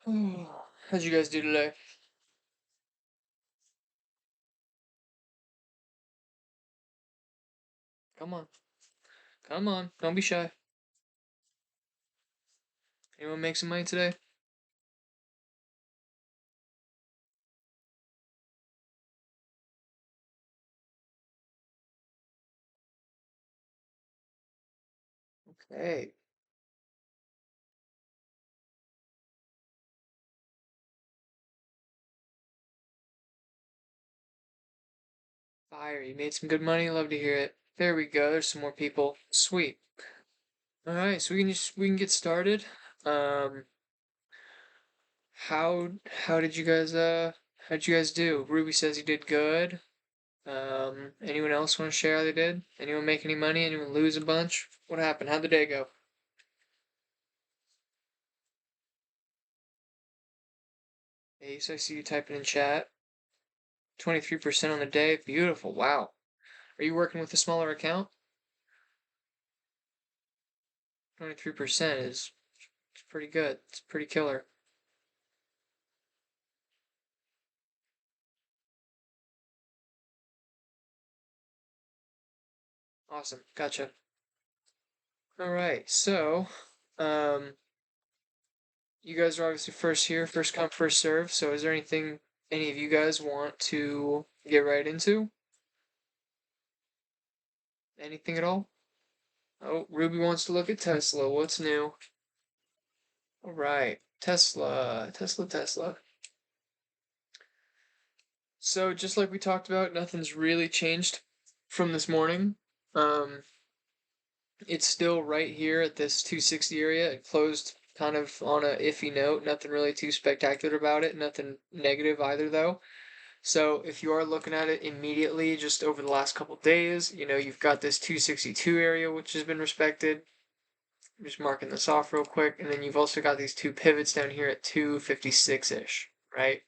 How'd you guys do today? Come on. Come on. Don't be shy. Anyone make some money today? Okay. Fire. You made some good money. Love to hear it. There we go. There's some more people. Sweet. All right. So we can get started. Um, how did you guys how'd you guys do? Ruby says you did good. Anyone else want to share how they did? Anyone make any money? Anyone lose a bunch? What happened? How'd the day go? Ace, I see you typing in chat. 23% on the day. Beautiful. Wow. Are you working with a smaller account? 23% is it's pretty good. It's pretty killer. Awesome. Gotcha. All right. So, um, you guys are obviously first here, first come, first serve. So, is there anything any of you guys want to get right into? Anything at all? Oh, Ruby wants to look at Tesla. What's new? All right. Tesla. So, just like we talked about, nothing's really changed from this morning. Um, It's still right here at this 260 area. It closed kind of on a iffy note. Nothing really too spectacular about it. Nothing negative either, though. So if you are looking at it immediately, just over the last couple days, you've got this 262 area, which has been respected. I'm just marking this off real quick. And then you've also got these two pivots down here at 256-ish, right?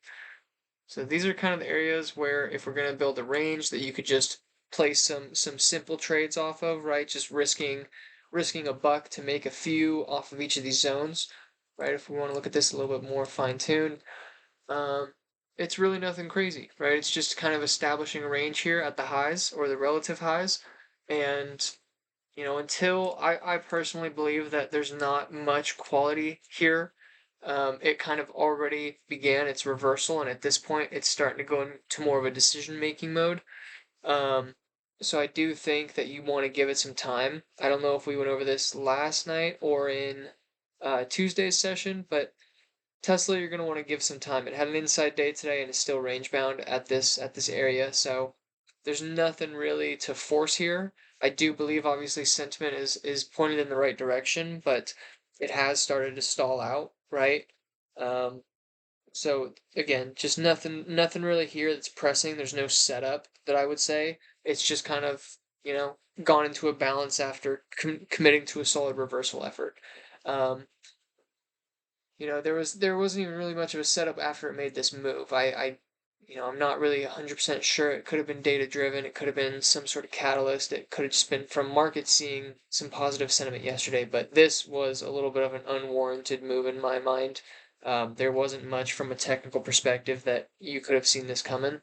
So these are kind of the areas where if we're going to build a range that you could just place some simple trades off of, right? Just risking a buck to make a few off of each of these zones, right? If we want to look at this a little bit more fine-tuned, um, it's really nothing crazy, right? It's just kind of establishing a range here at the highs or the relative highs, and until I personally believe that there's not much quality here. It kind of already began its reversal, and at this point, it's starting to go into more of a decision-making mode. Um, so I do think that you want to give it some time. I don't know if we went over this last night or in Tuesday's session, but Tesla, you're going to want to give some time. It had an inside day today and is still range bound at this area, so there's nothing really to force here. I do believe obviously sentiment is pointed in the right direction, but it has started to stall out, right? Um, so again, just nothing really here that's pressing. There's no setup that I would say. It's just kind of, gone into a balance after committing to a solid reversal effort. Um, there wasn't even really much of a setup after it made this move. I'm not really 100% sure. It could have been data driven. It could have been some sort of catalyst. It could have just been from market seeing some positive sentiment yesterday. But this was a little bit of an unwarranted move in my mind. There wasn't much from a technical perspective that you could have seen this coming.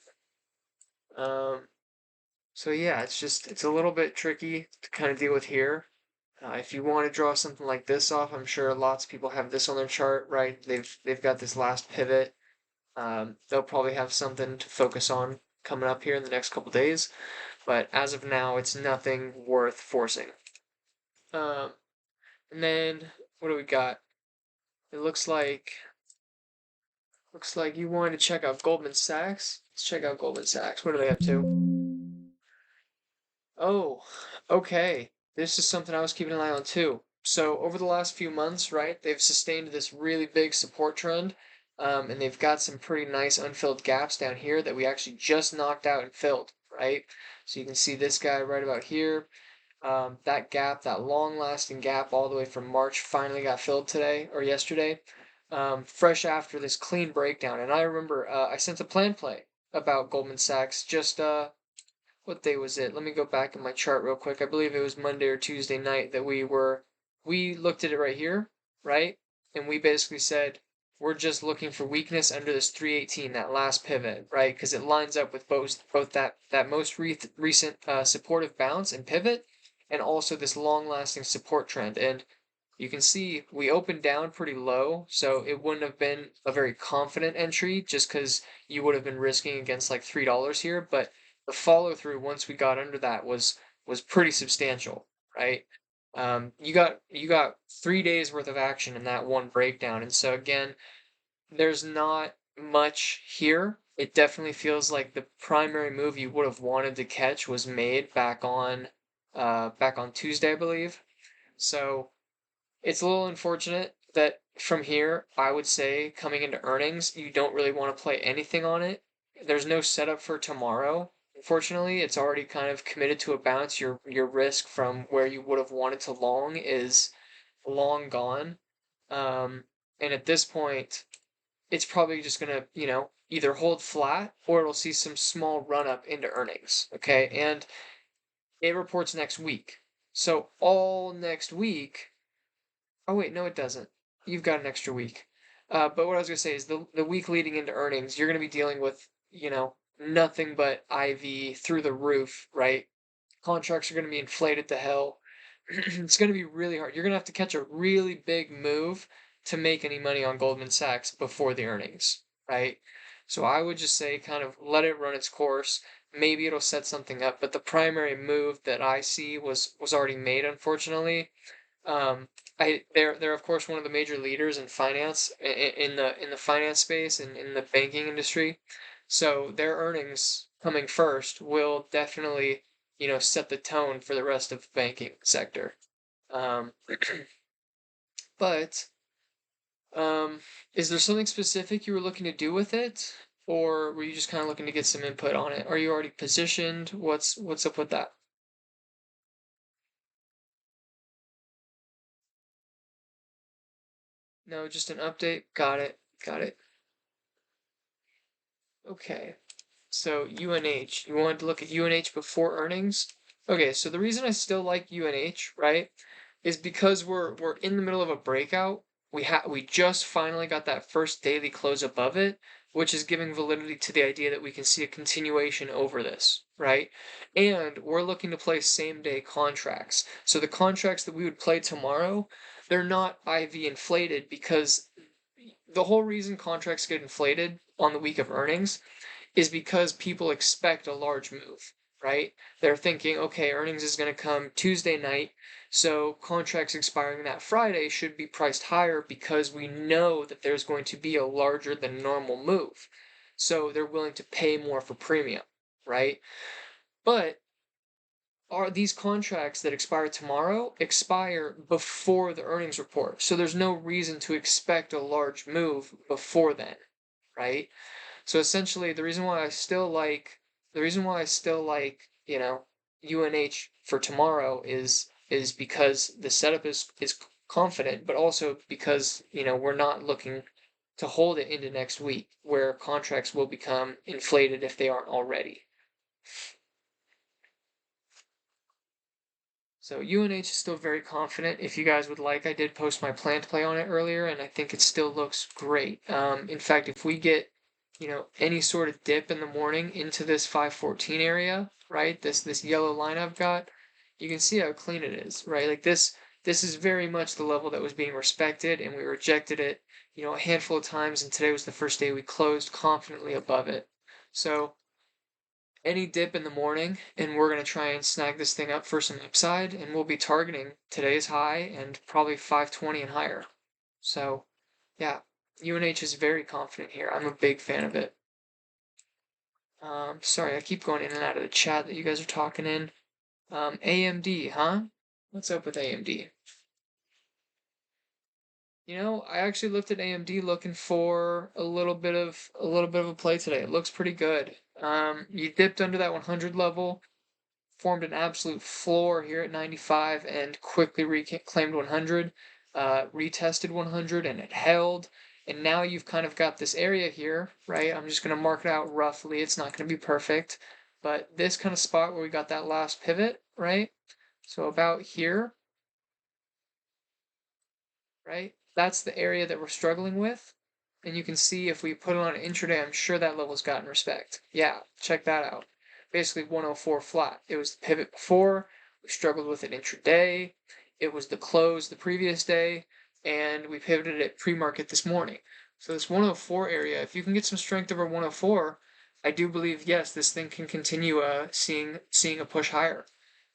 Um, so yeah, it's a little bit tricky to kind of deal with here. If you want to draw something like this off, I'm sure lots of people have this on their chart, right? They've got this last pivot. They'll probably have something to focus on coming up here in the next couple days, but as of now, it's nothing worth forcing. Um, and then what do we got? It looks like you wanted to check out Goldman Sachs. Let's check out Goldman Sachs. What are they up to? Oh, okay. This is something I was keeping an eye on too. So over the last few months, right, they've sustained this really big support trend, and they've got some pretty nice unfilled gaps down here that we actually just knocked out and filled, right? So you can see this guy right about here. That gap, that long-lasting gap all the way from March finally got filled today or yesterday, fresh after this clean breakdown. And I remember I sent a plan play about Goldman Sachs just what day was it? Let me go back in my chart real quick. I believe it was Monday or Tuesday night that we looked at it right here, right? And we basically said we're just looking for weakness under this 318, that last pivot, right? Because it lines up with both that most recent supportive bounce and pivot, and also this long-lasting support trend. And you can see we opened down pretty low, so it wouldn't have been a very confident entry just because you would have been risking against like $3 here. But the follow through once we got under that was pretty substantial, right? You got 3 days worth of action in that one breakdown, and so again, there's not much here. It definitely feels like the primary move you would have wanted to catch was made back on Tuesday, I believe. So it's a little unfortunate that from here, I would say coming into earnings, you don't really want to play anything on it. There's no setup for tomorrow. Unfortunately, it's already kind of committed to a bounce. Your risk from where you would have wanted to long is long gone. Um, and at this point, it's probably just gonna, either hold flat or it'll see some small run up into earnings. Okay. And it reports next week. So all next week, oh wait, no, it doesn't. You've got an extra week. But what I was gonna say is the week leading into earnings, you're gonna be dealing with, nothing but IV through the roof, right? Contracts are gonna be inflated to hell. It's gonna be really hard. You're gonna have to catch a really big move to make any money on Goldman Sachs before the earnings, right? So I would just say kind of let it run its course. Maybe it'll set something up, but the primary move that I see was already made, unfortunately. um, they're of course one of the major leaders in finance in the finance space and in the banking industry. So their earnings coming first will definitely, set the tone for the rest of the banking sector. Um, but is there something specific you were looking to do with it, or were you just kind of looking to get some input on it? Are you already positioned? What's up with that? No, just an update. Got it. Got it. Okay. So UNH, you wanted to look at UNH before earnings? Okay, so the reason I still like UNH, right, is because we're in the middle of a breakout. We just finally got that first daily close above it, which is giving validity to the idea that we can see a continuation over this, right? And we're looking to play same day contracts. So the contracts that we would play tomorrow, they're not IV inflated because the whole reason contracts get inflated on the week of earnings is because people expect a large move, right? They're thinking, okay, earnings is going to come Tuesday night, so contracts expiring that Friday should be priced higher because we know that there's going to be a larger than normal move. So they're willing to pay more for premium, right? But are these contracts that expire tomorrow expire before the earnings report? So there's no reason to expect a large move before then, right? So essentially, the reason why I still like, UNH for tomorrow is because the setup is confident, but also because, we're not looking to hold it into next week where contracts will become inflated if they aren't already. So UNH is still very confident. If you guys would like, I did post my plan to play on it earlier, and I think it still looks great. In fact, if we get, any sort of dip in the morning into this 514 area, right? This yellow line I've got, you can see how clean it is, right? Like this is very much the level that was being respected, and we rejected it, a handful of times, and today was the first day we closed confidently above it. So any dip in the morning, and we're going to try and snag this thing up for some upside, and we'll be targeting today's high and probably 520 and higher. So, yeah, UNH is very confident here. I'm a big fan of it. Sorry, I keep going in and out of the chat that you guys are talking in. AMD, huh? What's up with AMD? I actually looked at AMD looking for a little bit of a play today. It looks pretty good. You dipped under that 100 level, formed an absolute floor here at 95 and quickly reclaimed 100, retested 100 and it held. And now you've kind of got this area here, right? I'm just going to mark it out roughly. It's not going to be perfect, but this kind of spot where we got that last pivot, right? So about here, right? That's the area that we're struggling with. and you can see if we put it on intraday, I'm sure that level's gotten respect. Yeah, check that out. Basically 104 flat. It was the pivot before, we struggled with it intraday, it was the close the previous day, and we pivoted it pre-market this morning. So this 104 area, if you can get some strength over 104, I do believe yes, this thing can continue seeing a push higher.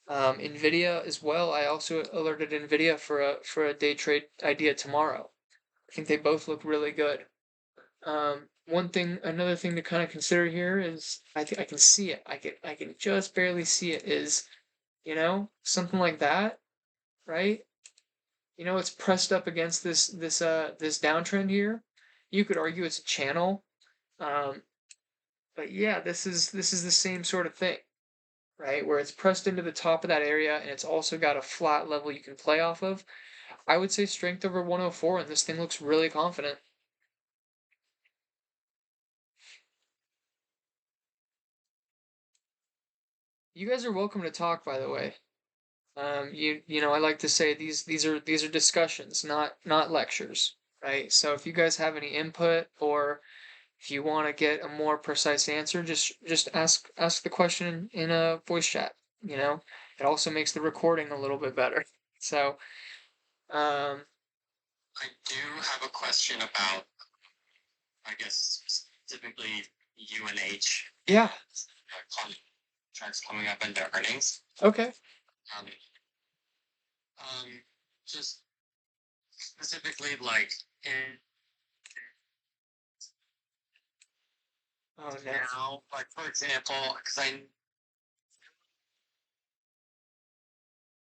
Nvidia as well. I also alerted Nvidia for a day trade idea tomorrow. I think they both look really good. Another thing to kind of consider here is I think I can see it. I can just barely see it. Is something like that, right? It's pressed up against this downtrend here. You could argue it's a channel, um, but yeah, this is the same sort of thing, right? Where it's pressed into the top of that area and it's also got a flat level you can play off of. I would say strength over 104, and this thing looks really confident. You guys are welcome to talk, by the way. I like to say these are discussions, not lectures, right? So if you guys have any input or if you want to get a more precise answer, just ask the question in a voice chat. It also makes the recording a little bit better. So, um, I do have a question about, I guess, specifically UNH. yeah, Contracts coming up into earnings. okay. Um, just specifically like in Oh no. now, like for example, because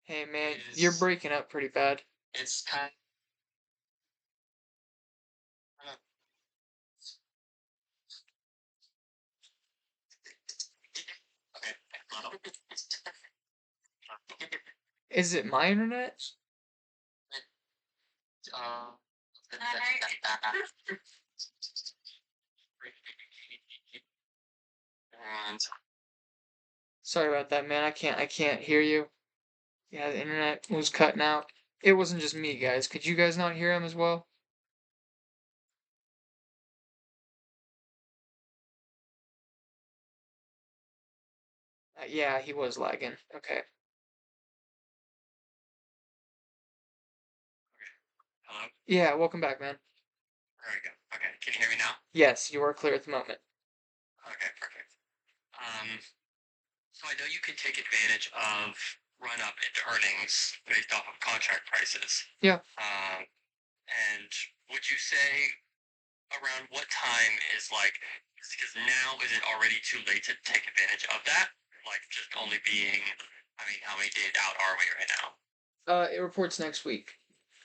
Hey man, you're breaking up pretty bad. it's kind of okay. Is it my internet? Uh, and Sorry about that, man. I can't hear you. Yeah, the internet was cutting out. It wasn't just me, guys. Could you guys not hear him as well? Yeah, he was lagging. Okay. hello. Yeah, welcome back, man. There we go. Okay, can you hear me now? Yes, you are clear at the moment. Okay, perfect. Um, so I know you can take advantage of run up into earnings based off of contract prices. Yeah. And would you say around what time is like, because now is it already too late to take advantage of that? Like just only being, I mean, how many days out are we right now? It reports next week.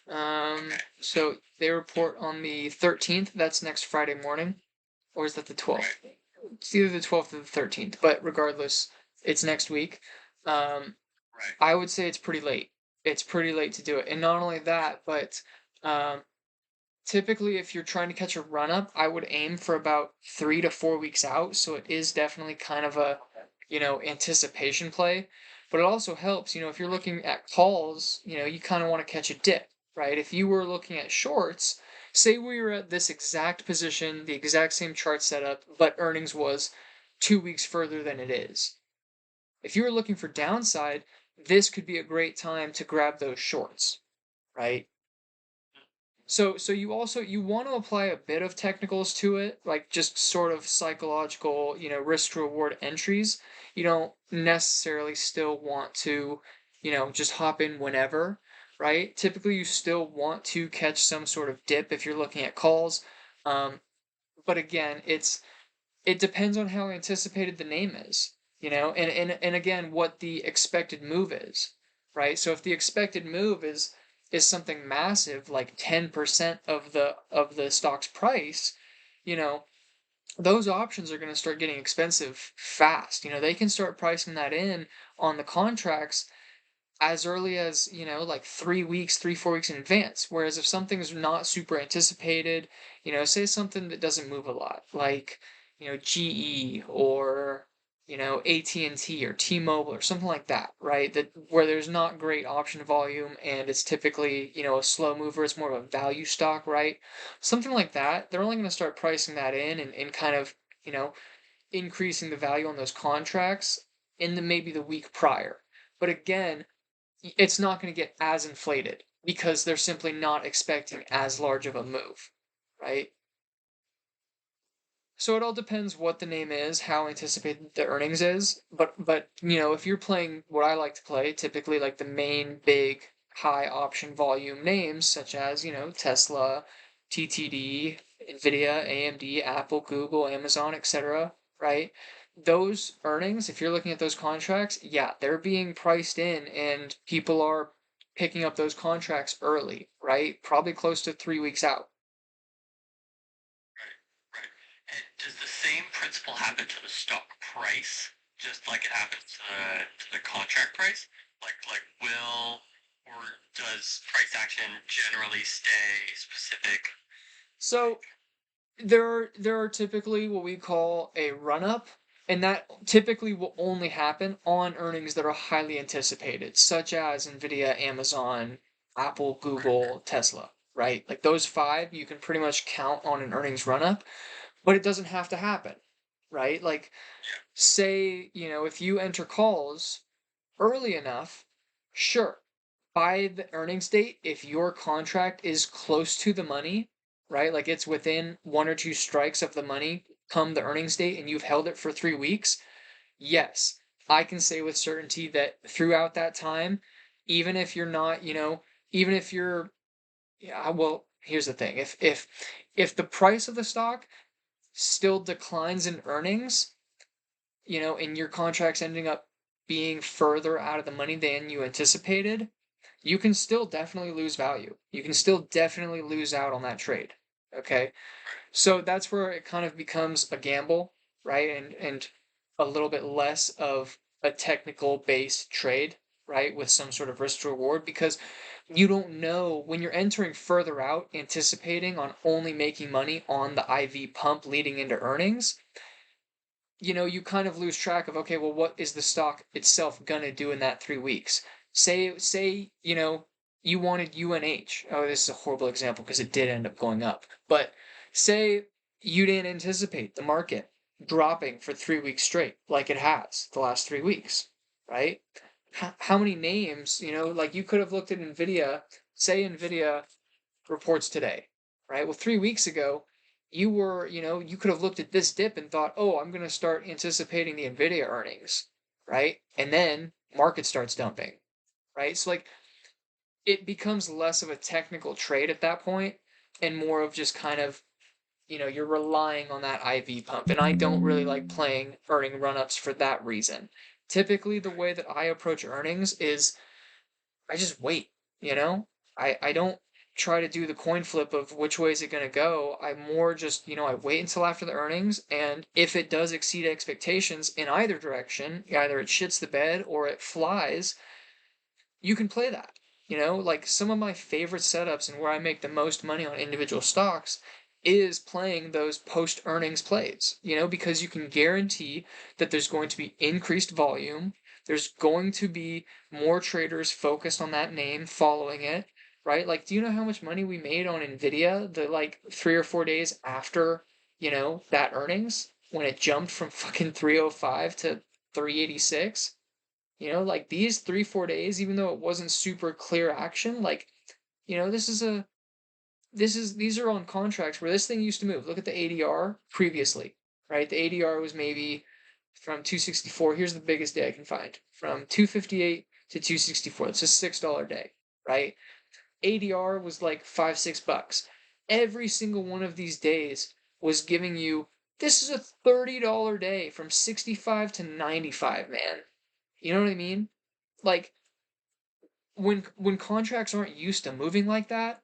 Okay. So they report on the 13th. That's next Friday morning, or is that the 12th? Right. It's either the 12th or the 13th, but regardless, it's next week. Um, Right. I would say it's pretty late. It's pretty late to do it, and not only that, but um, typically, if you're trying to catch a run up, I would aim for about 3 to 4 weeks out. So it is definitely kind of a, anticipation play. But it also helps, if you're looking at calls, you kind of want to catch a dip, right? If you were looking at shorts, say we were at this exact position, the exact same chart setup, but earnings was 2 weeks further than it is. If you were looking for downside, this could be a great time to grab those shorts, right? So you want to apply a bit of technicals to it, like just sort of psychological, risk to reward entries. You don't necessarily still want to, just hop in whenever, right? Typically, you still want to catch some sort of dip if you're looking at calls. Um, but again, it depends on how anticipated the name is, and again what the expected move is, right? So if the expected move is something massive like 10% of the stock's price, you know, those options are going to start getting expensive fast. They can start pricing that in on the contracts as early as, like 3 weeks, 4 weeks in advance. Whereas if something's not super anticipated, say something that doesn't move a lot, like, GE or AT&T or T-Mobile or something like that, right? That where there's not great option volume and it's typically, a slow mover, it's more of a value stock, right? Something like that, they're only going to start pricing that in and kind of, you know, increasing the value on those contracts in maybe the week prior. But again, it's not going to get as inflated because they're simply not expecting as large of a move, right? So it all depends what the name is, how anticipated the earnings is. But if you're playing what I like to play, typically like the main big high option volume names such as, Tesla, TTD, Nvidia, AMD, Apple, Google, Amazon, etc., right? Those earnings, if you're looking at those contracts, yeah, they're being priced in and people are picking up those contracts early, right? Probably close to 3 weeks out. Right. And does the same principle happen to the stock price, just like it happens to the contract price? Like will or does price action generally stay specific? So there are typically what we call a run up, and that typically will only happen on earnings that are highly anticipated, such as Nvidia, Amazon, Apple, Google, Tesla, right? Like those five, you can pretty much count on an earnings run up, but it doesn't have to happen, right? Like, say, if you enter calls early enough, sure. By the earnings date, if your contract is close to the money, right? Like it's within one or two strikes of the money come the earnings date and you've held it for 3 weeks, yes, I can say with certainty that throughout that time, even if you're not, even if you're, yeah, well, here's the thing. If the price of the stock still declines in earnings, and your contract's ending up being further out of the money than you anticipated, you can still definitely lose value. You can still definitely lose out on that trade. Okay. So that's where it kind of becomes a gamble, right? And a little bit less of a technical based trade, right? With some sort of risk to reward because you don't know when you're entering further out, anticipating on only making money on the IV pump leading into earnings, you kind of lose track of, okay, well, what is the stock itself gonna do in that 3 weeks? Say, you wanted UNH. Oh, this is a horrible example because it did end up going up. But say you didn't anticipate the market dropping for 3 weeks straight, like it has the last 3 weeks, right? How many names, like you could have looked at Nvidia, say Nvidia reports today, right? Well, 3 weeks ago, you could have looked at this dip and thought, oh, I'm going to start anticipating the Nvidia earnings, right? And then market starts dumping, right? So like it becomes less of a technical trade at that point and more of just kind of, you're relying on that IV pump. And I don't really like playing earning run-ups for that reason. Typically, the way that I approach earnings is I just wait, you know? I don't try to do the coin flip of which way is it going to go. I more just, I wait until after the earnings, and if it does exceed expectations in either direction, either it shits the bed or it flies, you can play that. Like some of my favorite setups and where I make the most money on individual stocks is playing those post earnings plays, because you can guarantee that there's going to be increased volume. There's going to be more traders focused on that name following it, right? Like, do you know how much money we made on Nvidia the like 3 or 4 days after, that earnings when it jumped from fucking 305 to 386? Like these 3, 4 days, even though it wasn't super clear action, like, this is a these are on contracts where this thing used to move. Look at the ADR previously, right? The ADR was maybe from 264. Here's the biggest day I can find. From 258 to 264. It's a $6 day, right? ADR was like 5, $6. Every single one of these days was giving you this is a $30 day from 65 to 95, man. You know what I mean? Like when contracts aren't used to moving like that,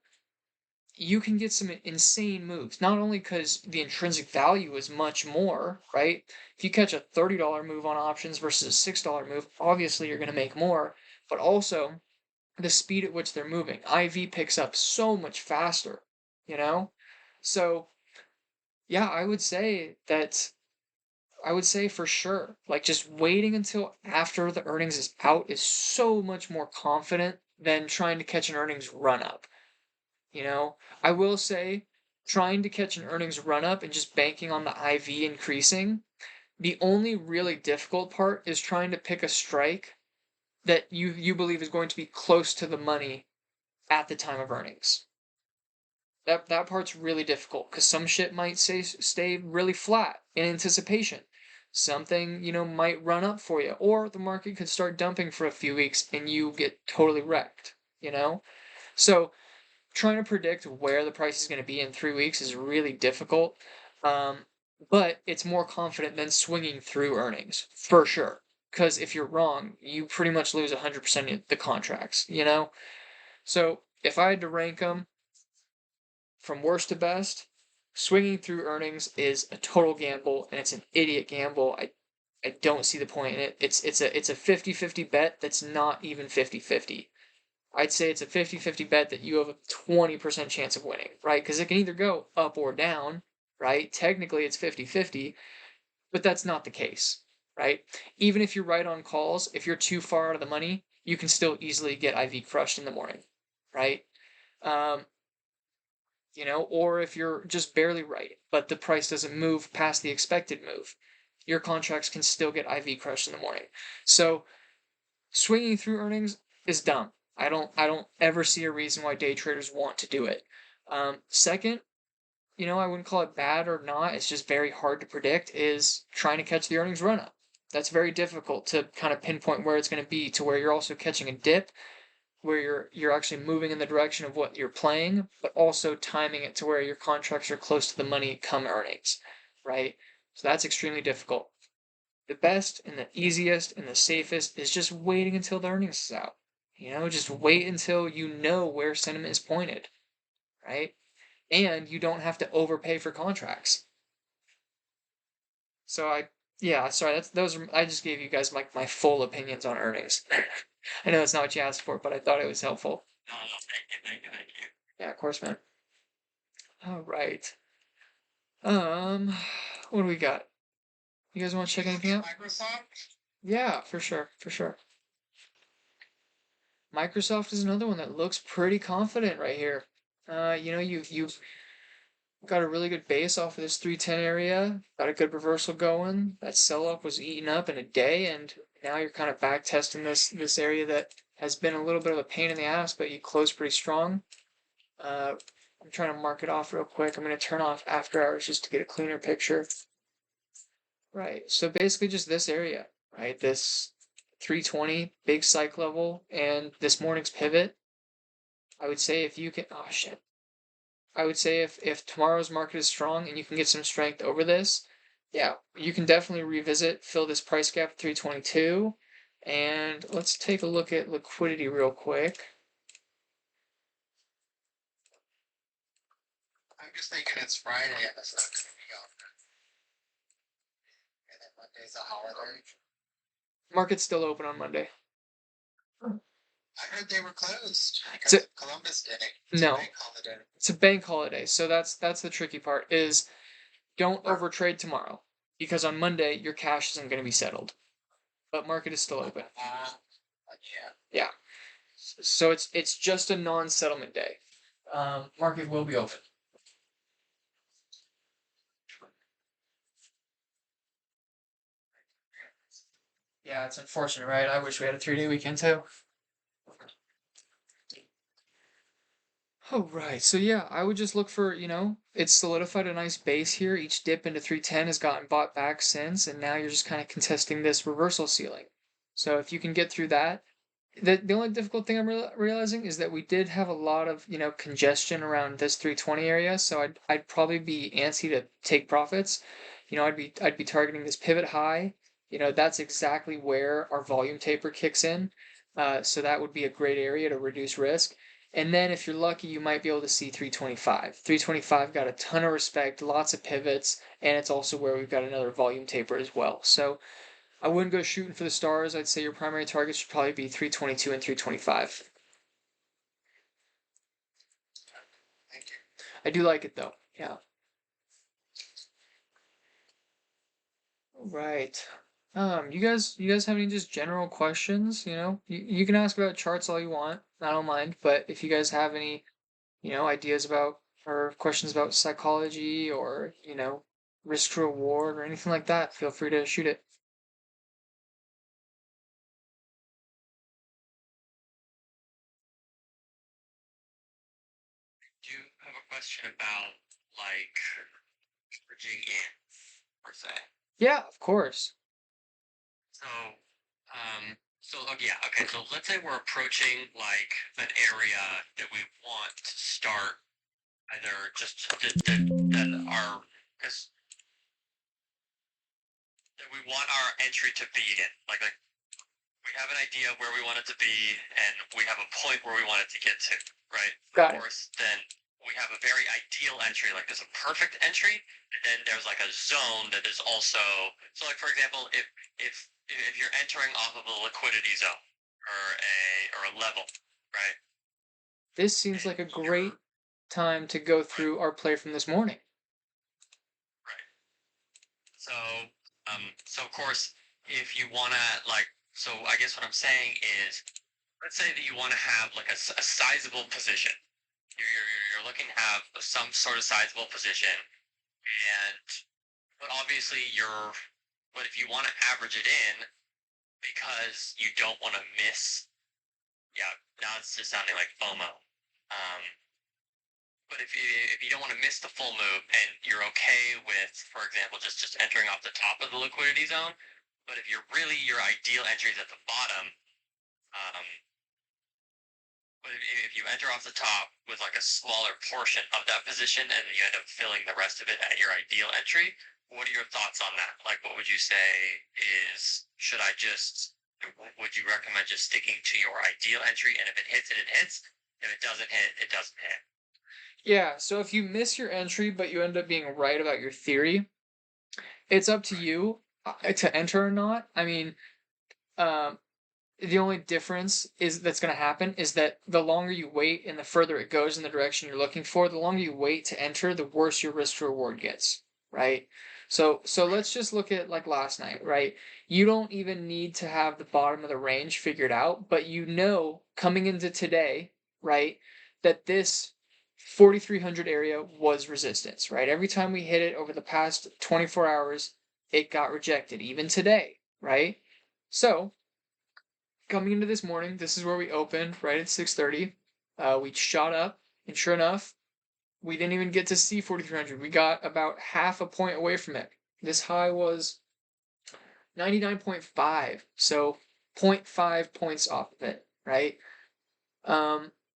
you can get some insane moves. Not only because the intrinsic value is much more, right? If you catch a $30 move on options versus a $6 move, obviously you're going to make more, but also the speed at which they're moving. IV picks up so much faster, you know? So, yeah, I would say that I would say for sure. Like just waiting until after the earnings is out is so much more confident than trying to catch an earnings run up. You know, I will say trying to catch an earnings run up and just banking on the IV increasing, the only really difficult part is trying to pick a strike that you believe is going to be close to the money at the time of earnings. That part's really difficult because some shit might stay really flat in anticipation. Something, might run up for you, or the market could start dumping for a few weeks and you get totally wrecked, you know? So trying to predict where the price is going to be in 3 weeks is really difficult. Um, but it's more confident than swinging through earnings for sure. Because if you're wrong, you pretty much lose 100% of the contracts. So if I had to rank them from worst to best, swinging through earnings is a total gamble and it's an idiot gamble. I don't see the point in it. It's a 50-50 bet that's not even 50-50. I'd say it's a 50-50 bet that you have a 20% chance of winning, right? Because it can either go up or down, right? Technically it's 50-50, but that's not the case, right? Even if you're right on calls, if you're too far out of the money, you can still easily get IV crushed in the morning, right? Um, or if you're just barely right, but the price doesn't move past the expected move, your contracts can still get IV crushed in the morning. So swinging through earnings is dumb. I don't ever see a reason why day traders want to do it. Second, I wouldn't call it bad or not. It's just very hard to predict. Is trying to catch the earnings run up. That's very difficult to kind of pinpoint where it's going to be to where you're also catching a dip where you're actually moving in the direction of what you're playing, but also timing it to where your contracts are close to the money come earnings, right? So that's extremely difficult. The best and the easiest and the safest is just waiting until the earnings is out. Just wait until you know where sentiment is pointed, right? And you don't have to overpay for contracts. So yeah, sorry, I just gave you guys my full opinions on earnings. I know that's not what you asked for, but I thought it was helpful. No, no, thank you. Yeah, of course, man. All right. What do we got? You guys want to check anything out? Microsoft? Yeah, for sure, for sure. Microsoft is another one that looks pretty confident right here. You've got a really good base off of this 310 area. Got a good reversal going. That sell off was eaten up in a day, and now you're kind of back testing this area that has been a little bit of a pain in the ass, but you closed pretty strong. Uh, I'm trying to mark it off real quick. I'm going to turn off after hours just to get a cleaner picture. Right. So basically just this area, right? This 320 big psych level and this morning's pivot. I would say if you can, oh shit. I would say if tomorrow's market is strong and you can get some strength over this, yeah, you can definitely revisit, fill this price gap at 322. And let's take a look at liquidity real quick. I'm just thinking it's Friday and it's not going to be open. And then Monday's a holiday. Market's still open on Monday. I heard they were closed It's a, because of Columbus Day. It's no, a bank holiday. it's a bank holiday, so that's the tricky part is don't overtrade tomorrow because on Monday your cash isn't going to be settled, but market is still open. Yeah. Yeah, so it's just a non-settlement day. Market will be open. Yeah, it's unfortunate, right? I wish we had a 3-day weekend too. Oh, right. So yeah, I would just look for, it's solidified a nice base here. Each dip into 310 has gotten bought back since, and now you're just kind of contesting this reversal ceiling. So if you can get through that, the only difficult thing I'm realizing is that we did have a lot of, congestion around this 320 area, so I'd probably be antsy to take profits. I'd be targeting this pivot high. That's exactly where our volume taper kicks in. So that would be a great area to reduce risk. And then if you're lucky, you might be able to see 325. 325 got a ton of respect, lots of pivots, and it's also where we've got another volume taper as well. So I wouldn't go shooting for the stars. I'd say your primary target should probably be 322 and 325. Thank you. I do like it though. Yeah. Right. You guys have any just general questions? You can ask about charts all you want. I don't mind. But if you guys have any, ideas about or questions about psychology or, risk to reward or anything like that, feel free to shoot it. Do you have a question about like bridging in per se? Yeah, of course. So, yeah, okay. So let's say we're approaching like an area that we want to start either just that our because that we want our entry to be in like we have an idea where we want it to be and we have a point where we want it to get to, right? Of Got it. course, then we have a very ideal entry, like there's a perfect entry, and then there's like a zone that is also so like for example, if you're entering off of a liquidity zone or a level, right? This seems And like a great you're time to go right, through our play from this morning. right. So so of course if you wanna like so I guess what I'm saying is let's say that you want to have like a sizable position. You're looking to have some sort of sizable position, and but obviously but if you want to average it in because you don't want to miss, yeah, now it's just sounding like FOMO. But if you don't want to miss the full move and you're okay with, for example, just entering off the top of the liquidity zone, but if you're really your ideal entry is at the bottom, um, but if you enter off the top with like a smaller portion of that position and you end up filling the rest of it at your ideal entry, what are your thoughts on that? Like, what would you say is, should I just, would you recommend just sticking to your ideal entry? And if it hits it, it hits. If it doesn't hit, it doesn't hit. Yeah, so if you miss your entry but you end up being right about your theory, it's up to Right. you to enter or not. I mean, um, the only difference is that's going to happen is that the longer you wait and the further it goes in the direction you're looking for, the longer you wait to enter, the worse your risk to reward gets, right? So Right. let's just look at like last night, right? You don't even need to have the bottom of the range figured out, but you know coming into today, right, that this 4300 area was resistance, right? Every time we hit it over the past 24 hours, it got rejected, even today, right? So, coming into this morning, this is where we opened right at 6:30. We shot up, and sure enough, we didn't even get to see 4300. We got about half a point away from it. This high was 99.5, so zero point 0.5 points off of it, right?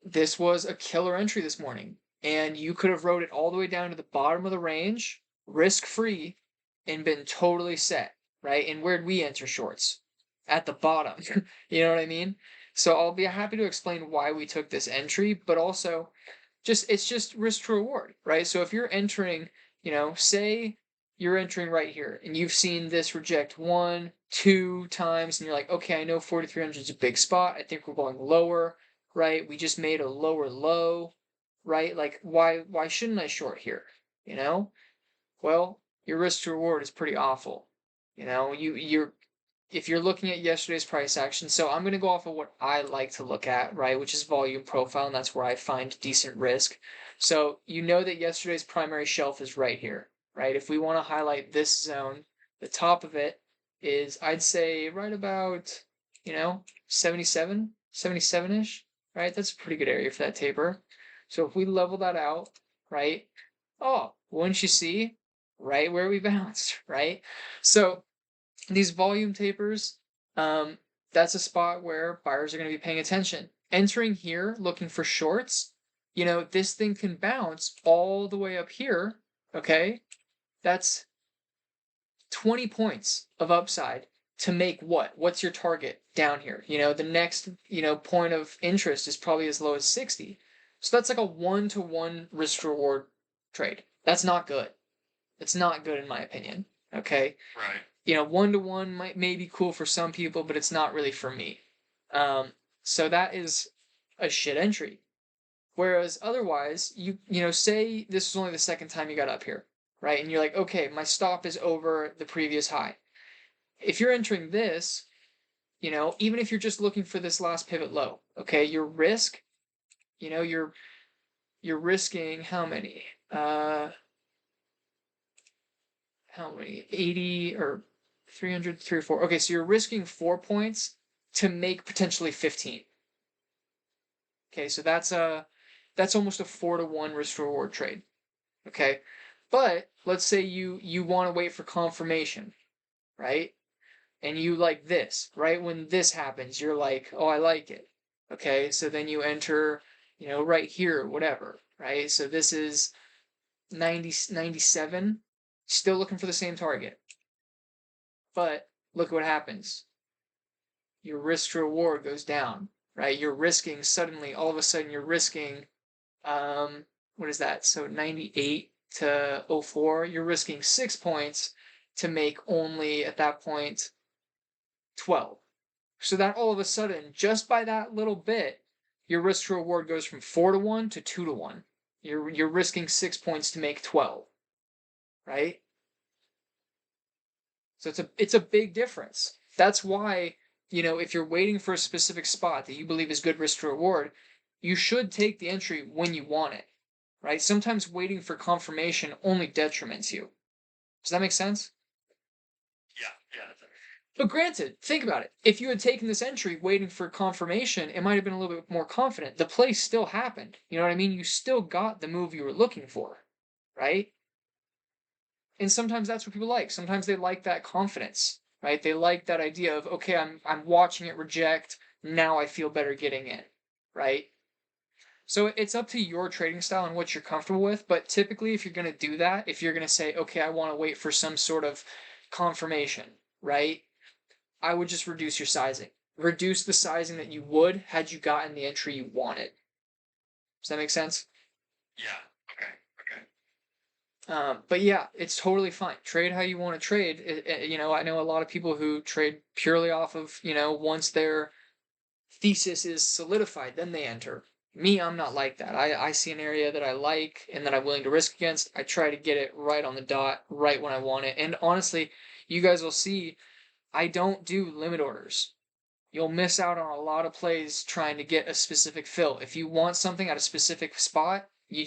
This was a killer entry this morning, and you could have rode it all the way down to the bottom of the range, risk free, and been totally set, right? And where'd we enter shorts? At the bottom. You know what I mean? So I'll be Right. happy to explain why we took this entry, but also it's just risk to reward, right? So if you're entering, say you're entering right here and you've seen this reject one, two times, and you're like, okay, I know 4,300 is a big spot. I think we're going lower, right? We just made a lower low, right? Like why shouldn't I short here? You know? Well, your risk to reward is pretty awful. You're if you're looking at yesterday's price action, so I'm going to go off of what I like to look at, right, which is volume profile, and that's where I find decent risk. So you know that yesterday's primary shelf is right here, right? If we want to highlight this zone, the top of it is, I'd say, right about, 77, 77-ish, right? That's a pretty good area for that taper. So if we level that out, right? Oh, wouldn't you see? Right where we bounced, right? So these volume tapers, um, that's a spot where buyers are going to be paying attention. Entering here, looking for shorts, this thing can bounce all the way up here. Okay, that's 20 points of upside to make what? What's your target down here? The next, point of interest is probably as low as 60. So that's like a 1-to-1 risk reward trade. That's not good. It's not good in my opinion. Okay, Right. 1-to-1 might may be cool for some people, but it's not really for me. So that is a shit entry. Whereas otherwise, say this was only the second time you got up here, right? And you're like, okay, my stop is over the previous high. if you're entering this, even if you're just looking for this last pivot low, okay, your risk, you're risking how many? How many? 80 or 300, 3 or 4. Okay, so you're risking 4 points to make potentially 15. Okay, so that's almost a 4-to-1 risk reward trade. Okay. But let's say you want to wait for confirmation, right? And you like this, right? When this happens, you're like, oh, I like it. Okay, so then you enter, right here, whatever, right? So this is 97, still looking for the same target. But look what happens. Your risk to reward goes down, right? You're risking suddenly, all of a sudden, you're risking, what is that? So 98 to 04, you're risking 6 points to make only at that point 12. So that all of a sudden, just by that little bit, your risk to reward goes from 4-to-1 to 2-to-1. You're risking 6 points to make 12, right? So it's a big difference. That's why, if you're waiting for a specific spot that you believe is good risk to reward, you should take the entry when you want it, right? Sometimes waiting for confirmation only detriments you. Does that make sense? Yeah, yeah. But granted, think about it. If you had taken this entry waiting for confirmation, it might have been a little bit more confident. The play still happened. You know what I mean? You still got the move you were looking for, right? And sometimes that's what people like. Sometimes they like that confidence, right? They like that idea of, okay, I'm watching it reject. Now I feel better getting in, right? So it's up to your trading style and what you're comfortable with. But typically, if you're going to do that, if you're going to say, okay, I want to wait for some sort of confirmation, right? I would just reduce your sizing. Reduce the sizing that you would had you gotten the entry you wanted. Does that make sense? Yeah. Okay. Okay. But yeah, it's totally fine. Trade how you want to trade. I know a lot of people who trade purely off of, once their thesis is solidified, then they enter. Me, I'm not like that. I see an area that I like and that I'm willing to risk against. I try to get it right on the dot, right when I want it. And honestly, you guys will see I don't do limit orders. You'll miss out on a lot of plays trying to get a specific fill. If you want something at a specific spot, you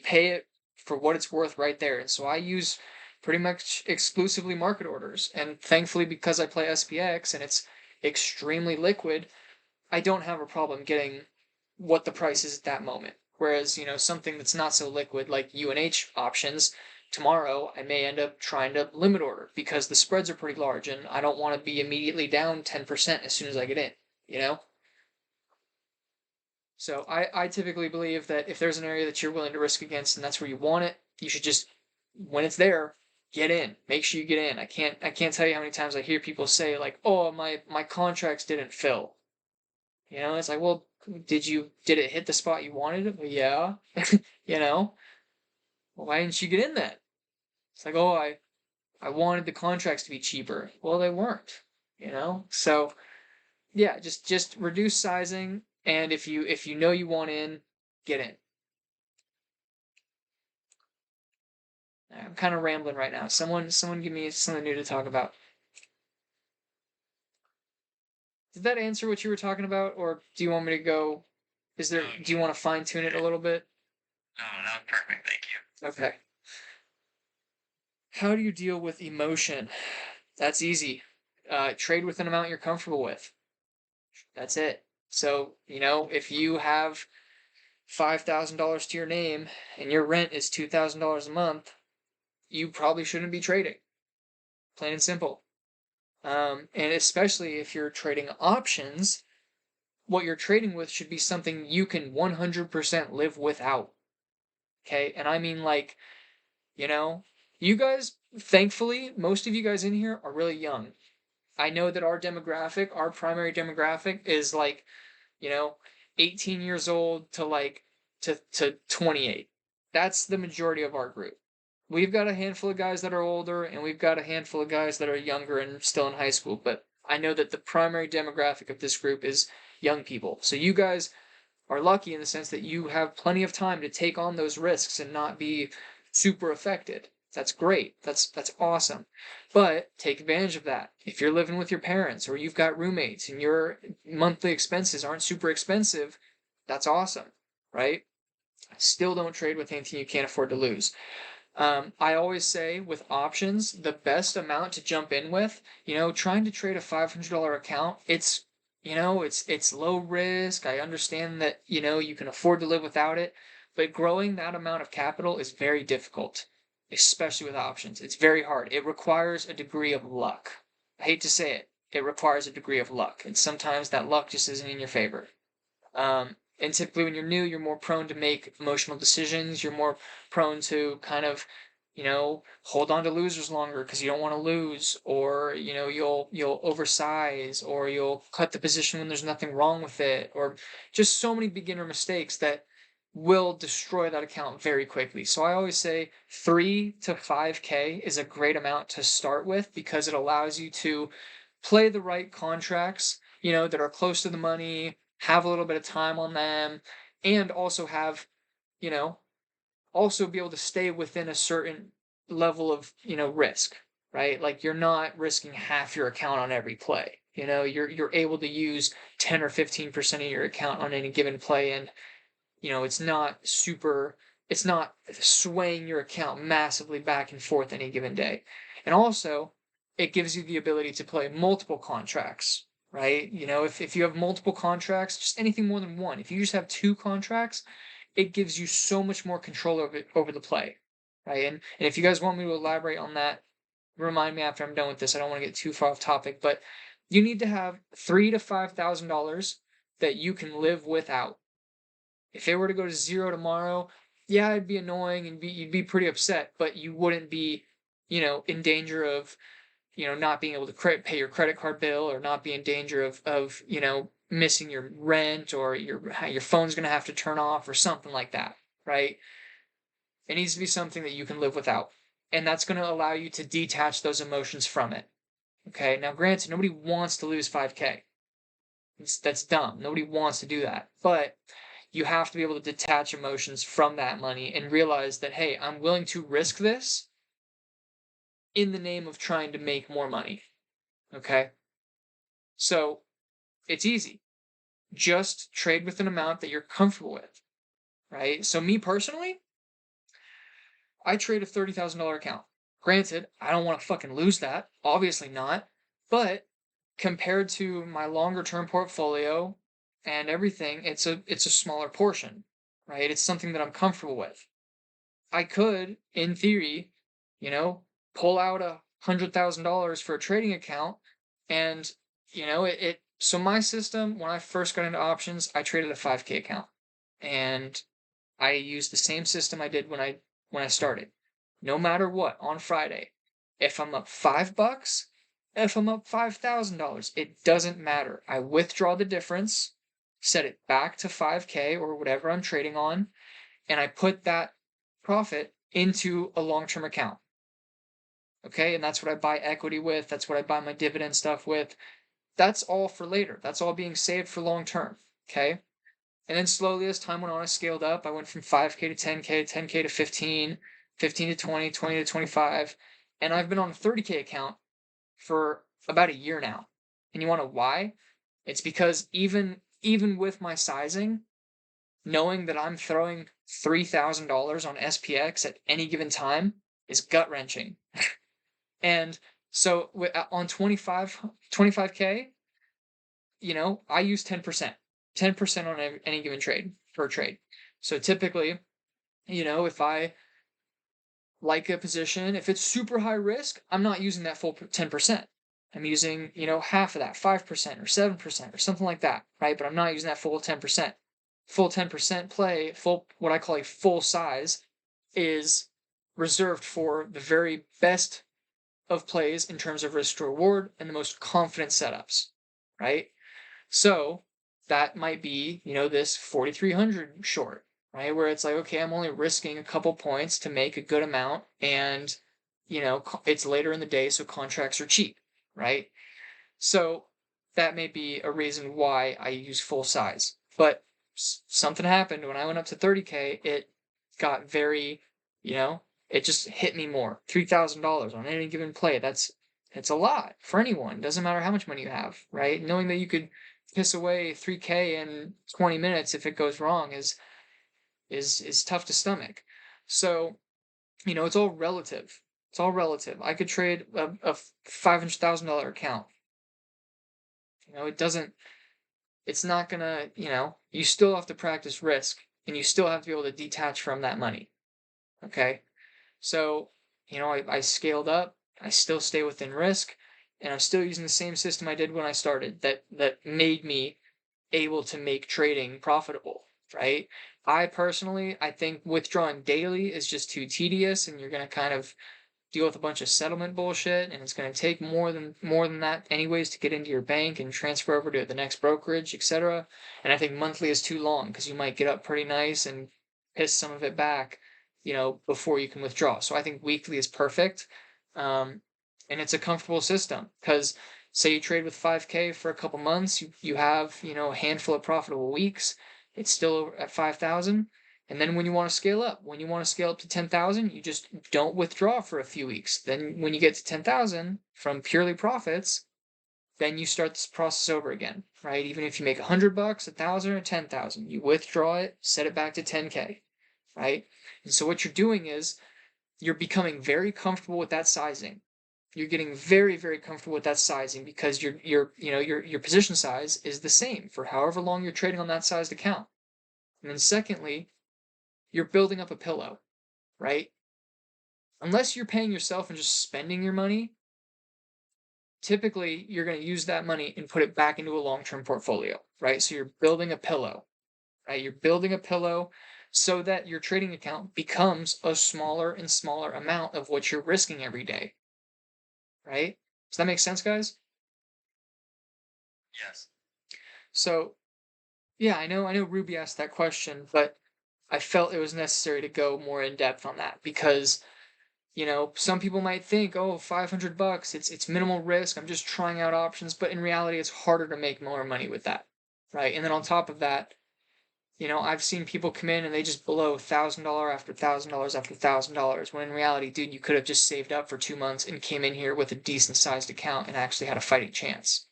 pay it for what it's worth right there. And so I use pretty much exclusively market orders. And thankfully, because I play SPX and it's extremely liquid, I don't have a problem getting what the price is at that moment. Whereas, something that's not so liquid like UNH options, tomorrow I may end up trying to limit order because the spreads are pretty large and I don't want to be immediately down 10% as soon as I get in, you know? So I typically believe that if there's an area that you're willing to risk against and that's where you want it, you should just, when it's there, get in. Make sure you get in. I can't tell you how many times I hear people say like, "Oh, my contracts didn't fill." It's like, well, did it hit the spot you wanted it? Well, yeah. you know, well, why didn't you get in then? It's like, oh, I wanted the contracts to be cheaper. Well, they weren't. So yeah, just reduce sizing, and if you know you want in, get in. I'm kind of rambling right now. Someone give me something new to talk about. Did that answer what you were talking about, or do you want me to go? No, Do you want to fine tune it a little bit? no, that was perfect. Thank you. Okay. How do you deal with emotion? That's easy. Trade with an amount you're comfortable with. That's it. So, if you have $5,000 to your name and your rent is $2,000 a month, you probably shouldn't be trading. Plain and simple. And especially if you're trading options, what you're trading with should be something you can 100% live without. Okay. And I mean, like, you know, you guys, thankfully, most of you guys in here are really young. I know that our primary demographic is like, you know, 18 years old to like to 28. That's the majority of our group. We've got a handful of guys that are older and we've got a handful of guys that are younger and still in high school, but I know that the primary demographic of this group is young people. So you guys are lucky in the sense that you have plenty of time to take on those risks and not be super affected. That's great. That's awesome. But take advantage of that. If you're living with your parents or you've got roommates and your monthly expenses aren't super expensive, that's awesome, right? Still don't trade with anything you can't afford to lose. I always say with options, the best amount to jump in with, trying to trade a $500 account, it's low risk. I understand that, you can afford to live without it, but growing that amount of capital is very difficult, especially with options. It's very hard. It requires a degree of luck. I hate to say it. It requires a degree of luck, and sometimes that luck just isn't in your favor. And typically, when you're new, you're more prone to make emotional decisions. You're more prone to kind of, hold on to losers longer because you don't want to lose, or you'll oversize, or you'll cut the position when there's nothing wrong with it, or just so many beginner mistakes that will destroy that account very quickly. So I always say 3 to 5K is a great amount to start with because it allows you to play the right contracts, that are close to the money, have a little bit of time on them, and also have, you know, also be able to stay within a certain level of, risk, right? Like you're not risking half your account on every play. You're able to use 10 or 15% of your account on any given play, and it's not swaying your account massively back and forth any given day. And also, it gives you the ability to play multiple contracts, right? If you have multiple contracts, just anything more than one, if you just have two contracts, it gives you so much more control over the play, right? And if you guys want me to elaborate on that, remind me after I'm done with this. I don't want to get too far off topic, but you need to have $3,000 to $5,000 that you can live without. If it were to go to zero tomorrow, yeah, it'd be annoying and you'd be pretty upset, but you wouldn't be, in danger of, not being able to pay your credit card bill, or not be in danger of, missing your rent, or your phone's going to have to turn off or something like that, right? It needs to be something that you can live without. And that's going to allow you to detach those emotions from it. Okay. Now, granted, nobody wants to lose 5K. That's dumb. Nobody wants to do that. But you have to be able to detach emotions from that money and realize that, hey, I'm willing to risk this in the name of trying to make more money. Okay? So it's easy. Just trade with an amount that you're comfortable with, right? So, me personally, I trade a $30,000 account. Granted, I don't want to fucking lose that. Obviously not. But compared to my longer term portfolio and everything, it's a smaller portion, right? It's something that I'm comfortable with. I could, in theory, you know, pull out $100,000 for a trading account, and So my system, when I first got into options, I traded a 5K account, and I used the same system I did when I started. No matter what, on Friday, if I'm up $5, if I'm up $5,000, it doesn't matter. I withdraw the difference, set it back to 5K or whatever I'm trading on, and I put that profit into a long-term account. Okay, and that's what I buy equity with. That's what I buy my dividend stuff with. That's all for later. That's all being saved for long term. Okay. And then slowly as time went on, I scaled up. I went from 5K to 10K, 10K to 15, 15 to 20, 20 to 25. And I've been on a 30K account for about a year now. And you want to know why? It's because even with my sizing, knowing that I'm throwing $3,000 on SPX at any given time is gut wrenching. And so on 25K, I use 10%, 10% on any given trade per trade. So typically, if I like a position, if it's super high risk, I'm not using that full 10%. I'm using, half of that, 5% or 7% or something like that, right? But I'm not using that full 10%. Full 10% play, what I call a full size, is reserved for the very best of plays in terms of risk to reward and the most confident setups, right? So that might be, this 4,300 short, right? Where it's like, okay, I'm only risking a couple points to make a good amount, and, it's later in the day, so contracts are cheap, right? So that may be a reason why I use full size. But something happened when I went up to 30K, it got very, you know, it just hit me more. $3,000 on any given play. It's a lot for anyone. Doesn't matter how much money you have, right? Knowing that you could piss away 3K in 20 minutes if it goes wrong is tough to stomach. So, it's all relative. It's all relative. I could trade a $500,000 account. It doesn't, it's not gonna, you still have to practice risk and you still have to be able to detach from that money. Okay. So, I scaled up, I still stay within risk, and I'm still using the same system I did when I started that made me able to make trading profitable, right? I think withdrawing daily is just too tedious and you're going to kind of deal with a bunch of settlement bullshit and it's going to take more than that anyways to get into your bank and transfer over to the next brokerage, etc. And I think monthly is too long because you might get up pretty nice and piss some of it back, before you can withdraw. So I think weekly is perfect. um, and it's a comfortable system because say you trade with 5K for a couple months, you have a handful of profitable weeks, it's still at 5,000. And then when you want to scale up, to 10,000, you just don't withdraw for a few weeks. Then when you get to 10,000 from purely profits, then you start this process over again, right? Even if you make $100, 1,000 or 10,000, you withdraw it, set it back to 10K, right? And so what you're doing is you're becoming very comfortable with that sizing. You're getting very, very comfortable with that sizing because your position size is the same for however long you're trading on that sized account. And then secondly, you're building up a pillow, right? Unless you're paying yourself and just spending your money, typically you're going to use that money and put it back into a long-term portfolio, right? So you're building a pillow, right? You're building a pillow so that your trading account becomes a smaller and smaller amount of what you're risking every day, right? Does that make sense, guys? Yes. So, yeah, I know Ruby asked that question, but I felt it was necessary to go more in depth on that because some people might think, oh, $500, it's minimal risk. I'm just trying out options, but in reality, it's harder to make more money with that, right? And then on top of that, I've seen people come in and they just blow $1,000 after $1,000 after $1,000. When in reality, dude, you could have just saved up for 2 months and came in here with a decent sized account and actually had a fighting chance,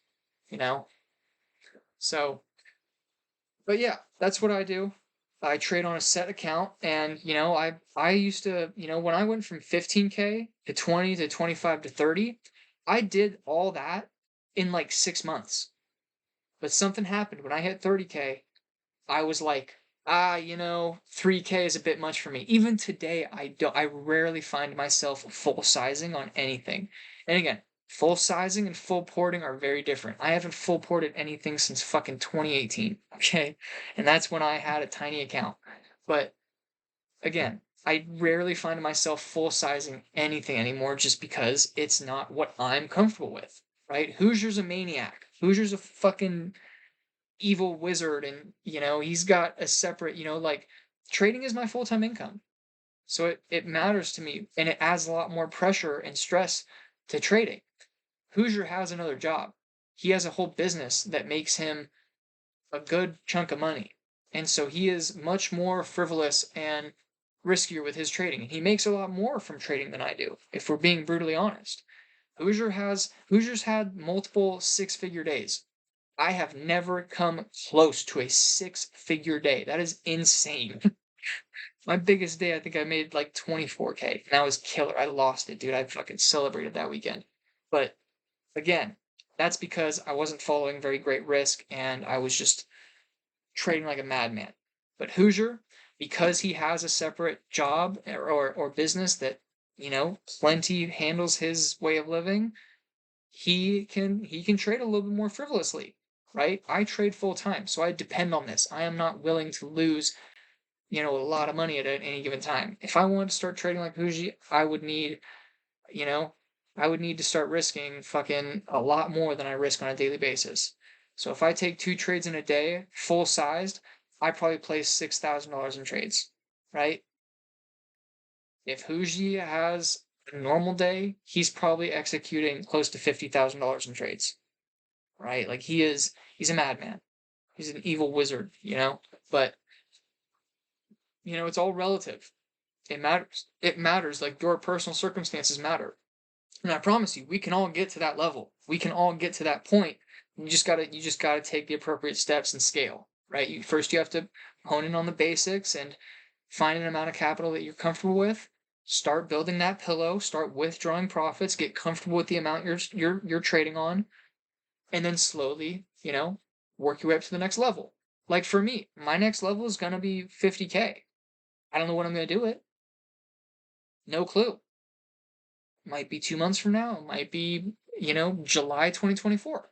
you know. So, but yeah, that's what I do. I trade on a set account, and I used to, when I went from 15K to 20 to 25 to 30, I did all that in like 6 months. But something happened when I hit 30K. I was like, 3K is a bit much for me. Even today, I rarely find myself full sizing on anything. And again, full sizing and full porting are very different. I haven't full ported anything since fucking 2018, okay? And that's when I had a tiny account. But again, I rarely find myself full sizing anything anymore just because it's not what I'm comfortable with, right? Hoosier's a maniac. Hoosier's a fucking evil wizard, and he's got a separate, like trading is my full-time income. So it matters to me and it adds a lot more pressure and stress to trading. Hoosier has another job. He has a whole business that makes him a good chunk of money. And so he is much more frivolous and riskier with his trading. And he makes a lot more from trading than I do, if we're being brutally honest. Hoosier's had multiple six-figure days. I have never come close to a six-figure day. That is insane. My biggest day, I think I made like 24K. And that was killer. I lost it, dude. I fucking celebrated that weekend. But again, that's because I wasn't following very great risk and I was just trading like a madman. But Hoosier, because he has a separate job or business that, plenty handles his way of living, he can trade a little bit more frivolously, right? I trade full time, so I depend on this. I am not willing to lose, a lot of money at any given time. If I wanted to start trading like Huji, you know, I would need to start risking fucking a lot more than I risk on a daily basis. So if I take two trades in a day, full sized, I probably place $6,000 in trades, right? If Huji has a normal day, he's probably executing close to $50,000 in trades, right? Like he's a madman. He's an evil wizard, But it's all relative. It matters. It matters. Like your personal circumstances matter. And I promise you, we can all get to that level. We can all get to that point. You just gotta take the appropriate steps and scale, right? You have to hone in on the basics and find an amount of capital that you're comfortable with. Start building that pillow, start withdrawing profits, get comfortable with the amount you're trading on, and then slowly, work your way up to the next level. Like for me, my next level is gonna be 50K. I don't know when I'm gonna do it. No clue. Might be 2 months from now, might be, July 2024.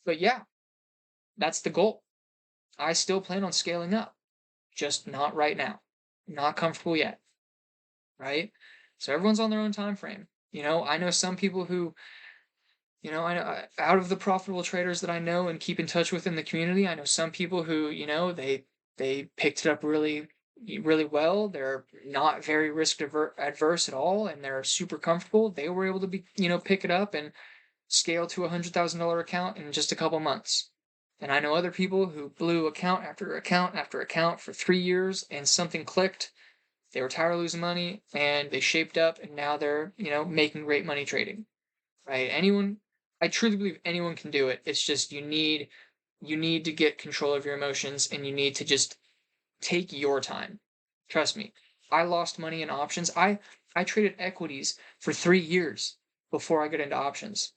But yeah, that's the goal. I still plan on scaling up, just not right now. Not comfortable yet, right? So everyone's on their own time frame. I know some people who, I know out of the profitable traders that I know and keep in touch with in the community, I know some people who, they picked it up really really well. They're not very risk adverse at all, and they're super comfortable. They were able to pick it up and scale to $100,000 account in just a couple months. And I know other people who blew account after account after account for 3 years, and something clicked. They were tired of losing money, and they shaped up, and now they're making great money trading. Right? I truly believe anyone can do it. It's just you need to get control of your emotions, and you need to just take your time. Trust me. I lost money in options. I traded equities for 3 years before I got into options.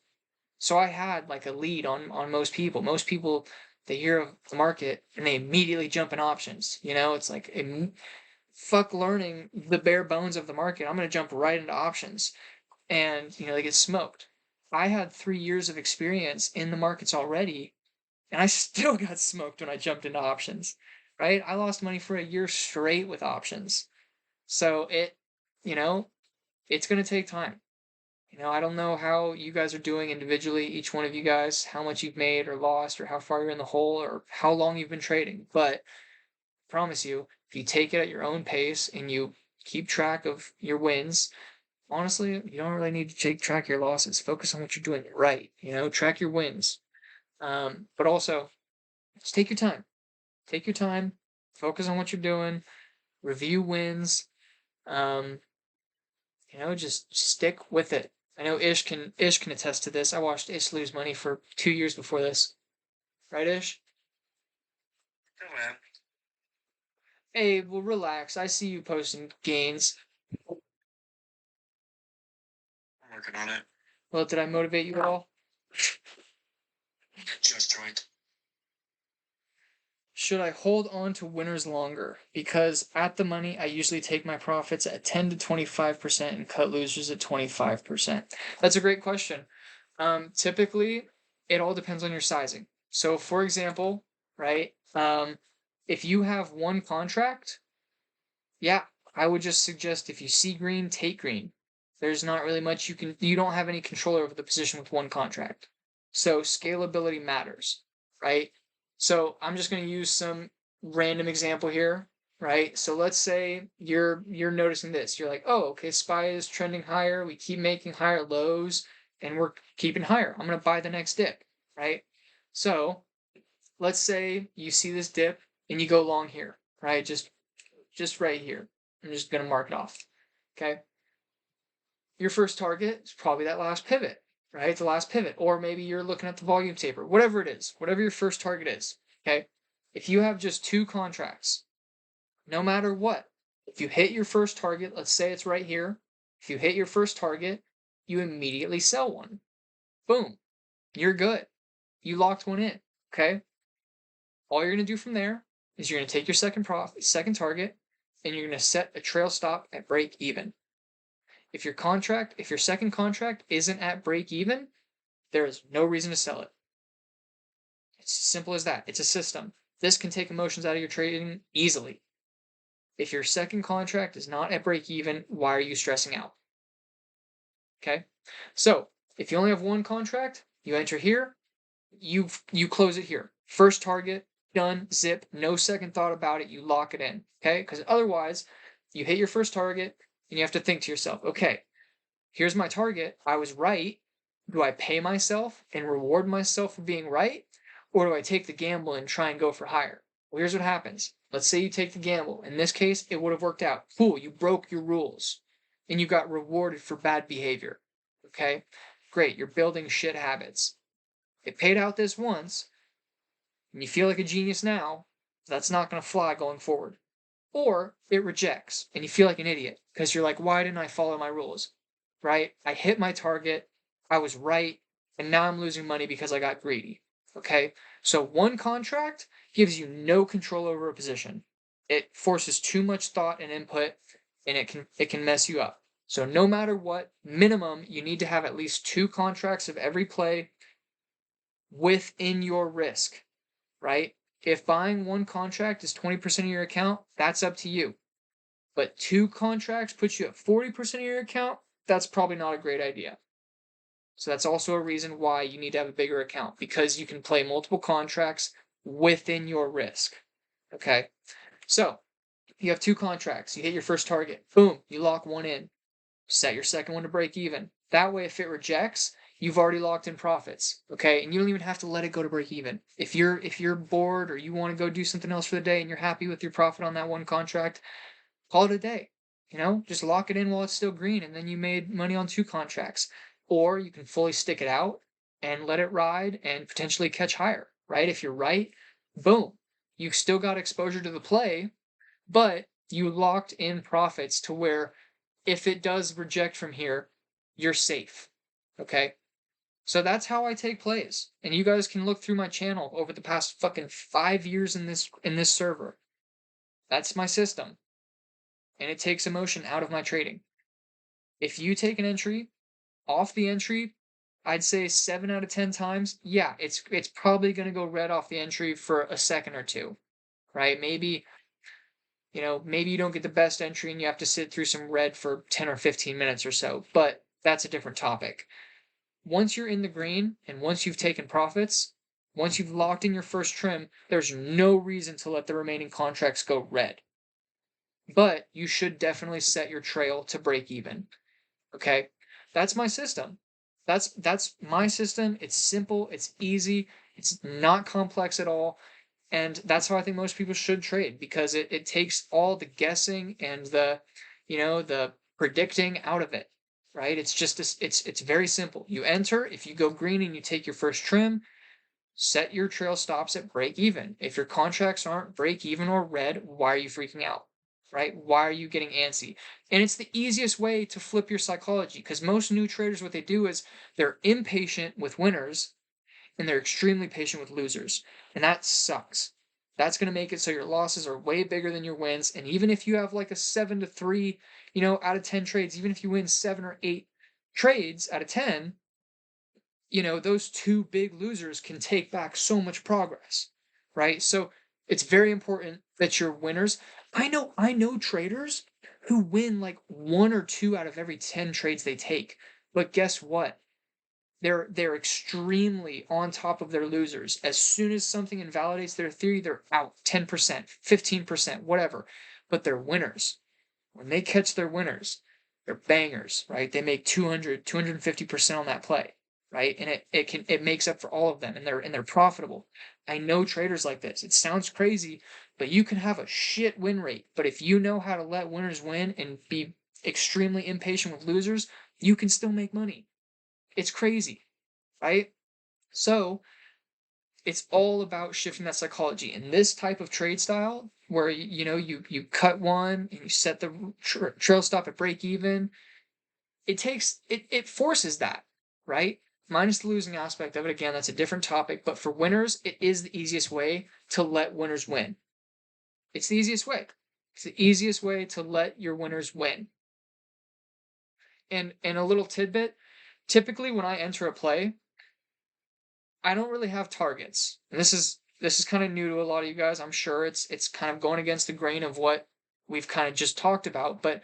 So I had like a lead on most people. Most people, they hear of the market and they immediately jump in options. It's like fuck learning the bare bones of the market. I'm gonna jump right into options, and they get smoked. I had 3 years of experience in the markets already, and I still got smoked when I jumped into options. Right? I lost money for a year straight with options. So you know, it's gonna take time. I don't know how you guys are doing individually, each one of you guys, how much you've made or lost, or how far you're in the hole, or how long you've been trading. But I promise you, if you take it at your own pace and you keep track of your wins, honestly, you don't really need to take track of your losses. Focus on what you're doing right. Track your wins. But also, just take your time. Take your time. Focus on what you're doing. Review wins. Um, just stick with it. I know Ish can attest to this. I watched Ish lose money for 2 years before this. Right, Ish? Oh, man. Hey, well, relax. I see you posting gains. I'm working on it. Well, did I motivate you at all? Just joined. Should I hold on to winners longer? Because at the money, I usually take my profits at 10 to 25% and cut losers at 25%. That's a great question. Typically, it all depends on your sizing. So, for example, right, if you have one contract, yeah, I would just suggest if you see green, take green. There's not really much you don't have any control over the position with one contract. So scalability matters, right? So I'm just going to use some random example here, right? So let's say you're noticing this. You're like, "Oh, okay, SPY is trending higher. We keep making higher lows and we're keeping higher. I'm going to buy the next dip," right? So, let's say you see this dip and you go long here, right? Just right here. I'm just going to mark it off. Okay. Your first target is probably that last pivot, right? The last pivot. Or maybe you're looking at the volume taper, whatever it is, whatever your first target is. Okay. If you have just two contracts, no matter what, if you hit your first target, let's say it's right here. If you hit your first target, you immediately sell one. Boom. You're good. You locked one in. Okay. All you're going to do from there is you're going to take your second target, and you're going to set a trail stop at break even. If your second contract isn't at break even, there is no reason to sell it. It's as simple as that. It's a system. This can take emotions out of your trading easily. If your second contract is not at break even, why are you stressing out? Okay? So, if you only have one contract, you enter here, you close it here. First target, done, zip, no second thought about it, you lock it in. Okay? Because otherwise, you hit your first target and you have to think to yourself, okay, here's my target. I was right. Do I pay myself and reward myself for being right? Or do I take the gamble and try and go for higher? Well, here's what happens. Let's say you take the gamble. In this case, it would have worked out. Cool, you broke your rules and you got rewarded for bad behavior. Okay? Great, you're building shit habits. It paid out this once, and you feel like a genius now. That's not going to fly going forward. Or it rejects, and you feel like an idiot because you're like, why didn't I follow my rules? Right? I hit my target, I was right, and now I'm losing money because I got greedy. Okay? So one contract gives you no control over a position. It forces too much thought and input, and it can mess you up. So no matter what, minimum you need to have at least 2 contracts of every play within your risk, right? If buying one contract is 20% of your account, that's up to you. But 2 contracts puts you at 40% of your account, that's probably not a great idea. So that's also a reason why you need to have a bigger account, because you can play multiple contracts within your risk. Okay. So you have 2 contracts, you hit your first target, boom, you lock one in, set your second one to break even. That way, if it rejects, you've already locked in profits. Okay. And you don't even have to let it go to break even. If you're bored or you want to go do something else for the day and you're happy with your profit on that one contract, call it a day. Just lock it in while it's still green, and then you made money on 2 contracts. Or you can fully stick it out and let it ride and potentially catch higher, right? If you're right, boom, you still got exposure to the play, but you locked in profits to where if it does reject from here, you're safe. Okay. So that's how I take plays. And you guys can look through my channel over the past fucking 5 years in this server. That's my system. And it takes emotion out of my trading. If you take an entry off the entry, I'd say 7 out of 10 times, yeah, it's probably going to go red off the entry for a second or two, right? Maybe you don't get the best entry and you have to sit through some red for 10 or 15 minutes or so, but that's a different topic. Once you're in the green and once you've taken profits, once you've locked in your first trim, there's no reason to let the remaining contracts go red. But you should definitely set your trail to break even. Okay? That's my system. That's my system. It's simple, it's easy, it's not complex at all. And that's how I think most people should trade, because it takes all the guessing and the predicting out of it. Right? It's very simple. You enter, if you go green and you take your first trim, set your trail stops at break even. If your contracts aren't break even or red, why are you freaking out? Right? Why are you getting antsy? And it's the easiest way to flip your psychology, because most new traders, what they do is they're impatient with winners and they're extremely patient with losers. And that sucks. That's going to make it so your losses are way bigger than your wins. And even if you have like a 7-3, out of 10 trades, even if you win 7 or 8 trades out of 10, those 2 big losers can take back so much progress, right? So it's very important that you're winners. I know traders who win like 1 or 2 out of every 10 trades they take. But guess what? They're extremely on top of their losers. As soon as something invalidates their theory, they're out 10%, 15%, whatever. But they're winners. When they catch their winners, they're bangers, right? They make 200, 250% on that play, right? And it makes up for all of them, and they're profitable. I know traders like this. It sounds crazy, but you can have a shit win rate. But if you know how to let winners win and be extremely impatient with losers, you can still make money. It's crazy, right? So it's all about shifting that psychology. In this type of trade style, where you cut one and you set the trail stop at break even, it forces that, right? Minus the losing aspect of it. Again, that's a different topic. But for winners, it is the easiest way to let winners win. It's the easiest way. It's the easiest way to let your winners win. And a little tidbit: typically when I enter a play, I don't really have targets. And this is kind of new to a lot of you guys. I'm sure it's kind of going against the grain of what we've kind of just talked about, but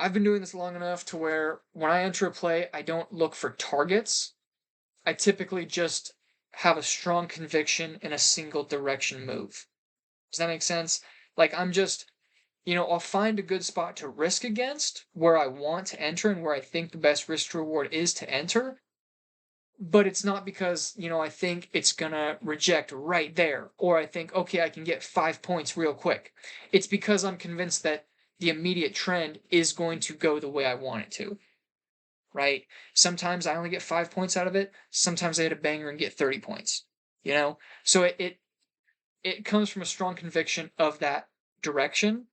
I've been doing this long enough to where when I enter a play, I don't look for targets. I typically just have a strong conviction in a single direction move. Does that make sense? Like I'm just, I'll find a good spot to risk against where I want to enter and where I think the best risk to reward is to enter. but it's not because, I think it's gonna reject right there, or I think, okay, I can get 5 points real quick. It's because I'm convinced that the immediate trend is going to go the way I want it to, right? Sometimes I only get 5 points out of it. Sometimes I hit a banger and get 30 points, So it comes from a strong conviction of that direction.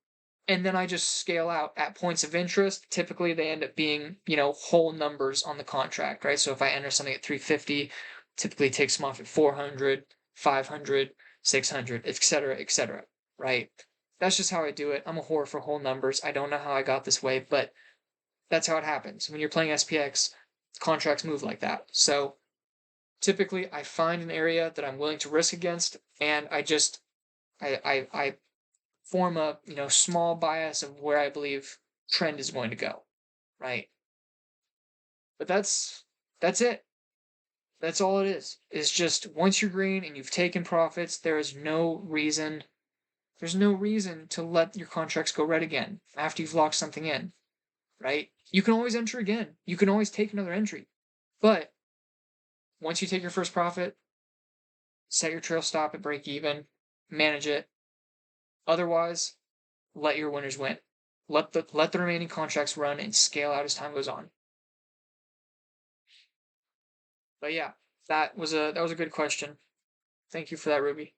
And then I just scale out at points of interest. Typically, they end up being, whole numbers on the contract, right? So if I enter something at 350, typically takes them off at 400, 500, 600, etc., right? That's just how I do it. I'm a whore for whole numbers. I don't know how I got this way, but that's how it happens. When you're playing SPX, contracts move like that. So typically, I find an area that I'm willing to risk against, and I form a small bias of where I believe trend is going to go, right? But that's it. That's all it is. It's just once you're green and you've taken profits, there's no reason to let your contracts go red again after you've locked something in, right? You can always enter again. You can always take another entry. But once you take your first profit, set your trail stop at break even, manage it. Otherwise, let your winners win. Let the remaining contracts run and scale out as time goes on. But yeah, that was a good question. Thank you for that, Ruby.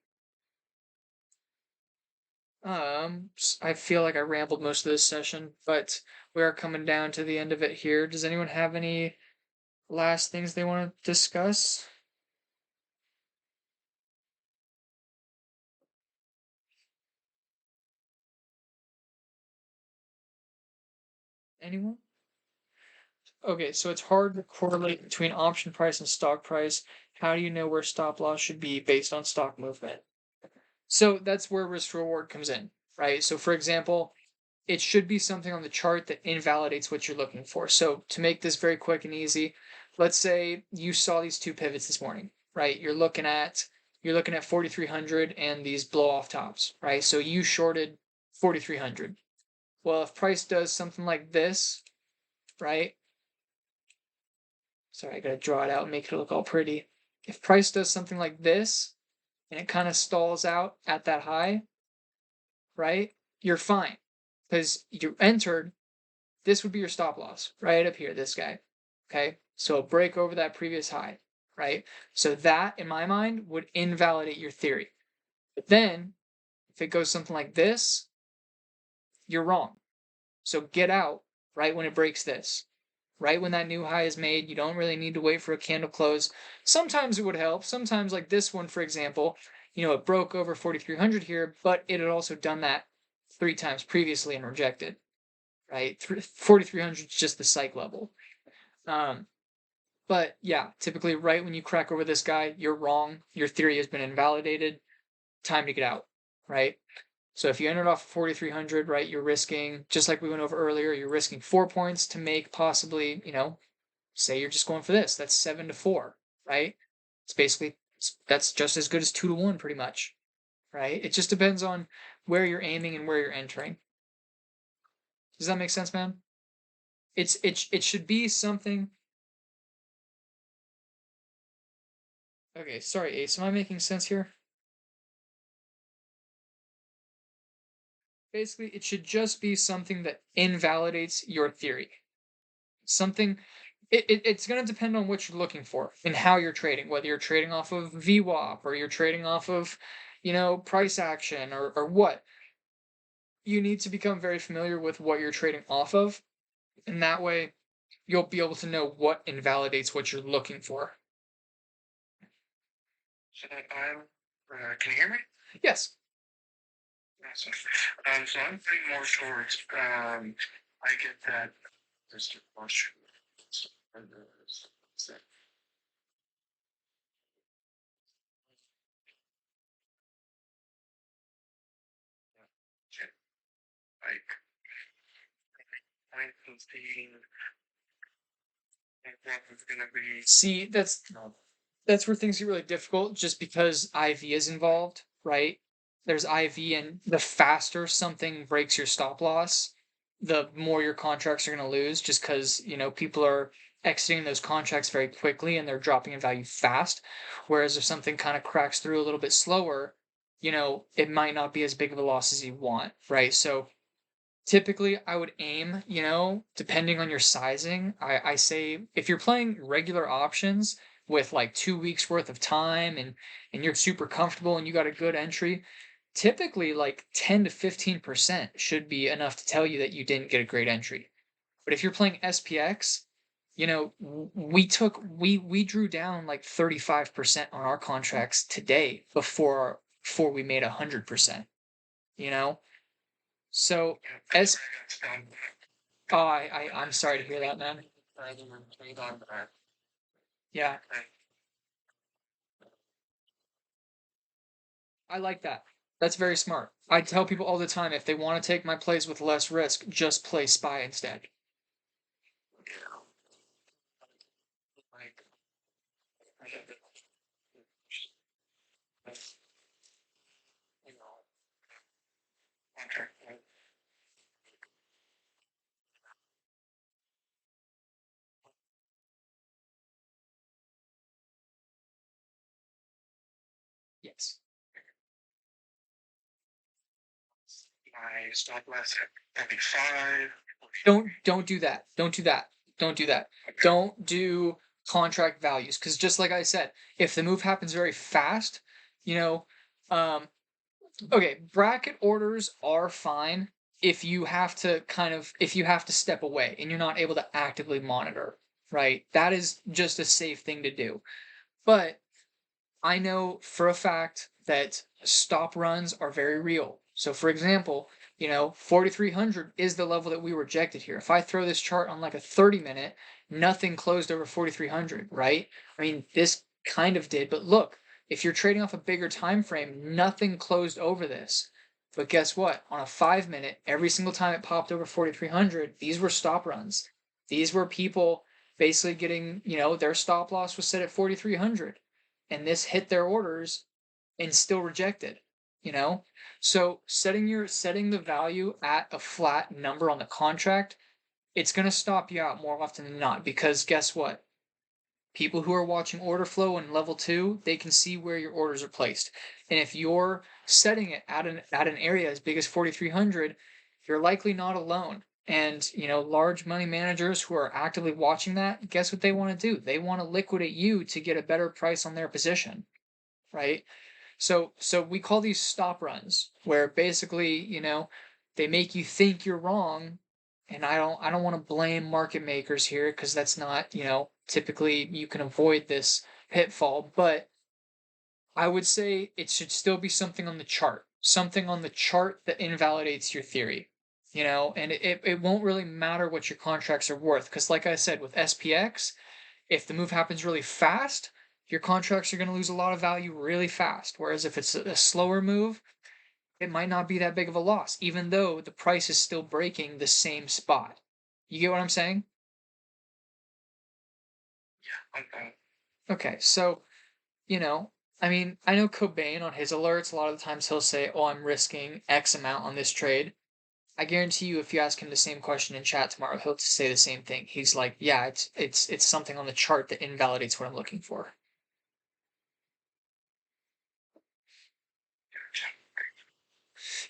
I feel like I rambled most of this session, but we are coming down to the end of it here. Does anyone have any last things they want to discuss? Anyone? Okay, so it's hard to correlate between option price and stock price. How do you know where stop loss should be based on stock movement? So that's where risk reward comes in, right? So for example, it should be something on the chart that invalidates what you're looking for. So to make this very quick and easy, let's say you saw these two pivots this morning, right? You're looking at 4,300 and these blow off tops, right? So you shorted 4,300. Well, if price does something like this, right? Sorry, I gotta draw it out and make it look all pretty. If price does something like this and it kind of stalls out at that high, right? You're fine because you entered. This would be your stop loss right up here, this guy. Okay, so a break over that previous high, right? So that, in my mind, would invalidate your theory. But then, if it goes something like this, you're wrong. So get out right when it breaks this. Right when that new high is made, you don't really need to wait for a candle close. Sometimes it would help. Sometimes, like this one, for example, it broke over 4,300 here, but it had also done that 3 times previously and rejected, right? 4,300 is just the psych level. Um, but yeah, typically, right when you crack over this guy, you're wrong. Your theory has been invalidated. Time to get out, right? So if you entered off 4,300, right, you're risking, just like we went over earlier, you're risking 4 points to make possibly, say you're just going for this. That's 7-4, right? It's basically, that's just as good as 2-1, pretty much, right? It just depends on where you're aiming and where you're entering. Does that make sense, man? It should be something. Okay, sorry, Ace. Am I making sense here? Basically, it should just be something that invalidates your theory. Something. It's going to depend on what you're looking for and how you're trading, whether you're trading off of VWAP or you're trading off of, price action or what. You need to become very familiar with what you're trading off of, and that way you'll be able to know what invalidates what you're looking for. So can you hear me? Yes. Awesome. So I'm putting more towards, I get that. Just a question. Like, point of being, that is going to be. See, that's where things get really difficult just because IV is involved, right? There's IV, and the faster something breaks your stop loss, the more your contracts are going to lose just because, people are exiting those contracts very quickly and they're dropping in value fast. Whereas if something kind of cracks through a little bit slower, it might not be as big of a loss as you want, right? So typically I would aim, depending on your sizing, I say if you're playing regular options with like 2 weeks worth of time and you're super comfortable and you got a good entry, typically like 10 to 15% should be enough to tell you that you didn't get a great entry. But if you're playing SPX, we drew down like 35% on our contracts today before we made 100%, you know? So as oh, I'm sorry to hear that, man. Yeah, I like that. That's very smart. I tell people all the time if they want to take my plays with less risk, just play spy instead. Yes. I stop less at maybe 5. Don't do that. Don't do that. Don't do that. Don't do contract values because just like I said, if the move happens very fast, you know, um, okay, bracket orders are fine if you have to step away and you're not able to actively monitor, right? That is just a safe thing to do. But I know for a fact that stop runs are very real. So, for example, 4,300 is the level that we rejected here. If I throw this chart on like a 30-minute, nothing closed over 4,300, right? I mean, this kind of did, but look, if you're trading off a bigger time frame, nothing closed over this. But guess what? On a 5-minute, every single time it popped over 4,300, these were stop runs. These were people basically getting, their stop loss was set at 4,300 and this hit their orders and still rejected, you know? So setting the value at a flat number on the contract, it's going to stop you out more often than not because guess what? People who are watching order flow in level 2, they can see where your orders are placed. And if you're setting it at an area as big as 4,300, you're likely not alone. And large money managers who are actively watching that, guess what they want to do? They want to liquidate you to get a better price on their position, right? So we call these stop runs, where basically, they make you think you're wrong, and I don't want to blame market makers here because that's not, typically you can avoid this pitfall, but I would say it should still be something on the chart, something on the chart that invalidates your theory. And it won't really matter what your contracts are worth because like I said with SPX, if the move happens really fast, your contracts are going to lose a lot of value really fast. Whereas if it's a slower move, it might not be that big of a loss, even though the price is still breaking the same spot. You get what I'm saying? Okay. Okay, so, you know, I mean, I know Cobain on his alerts, a lot of the times he'll say, oh, I'm risking X amount on this trade. I guarantee you, if you ask him the same question in chat tomorrow, he'll say the same thing. He's like, yeah, it's something on the chart that invalidates what I'm looking for.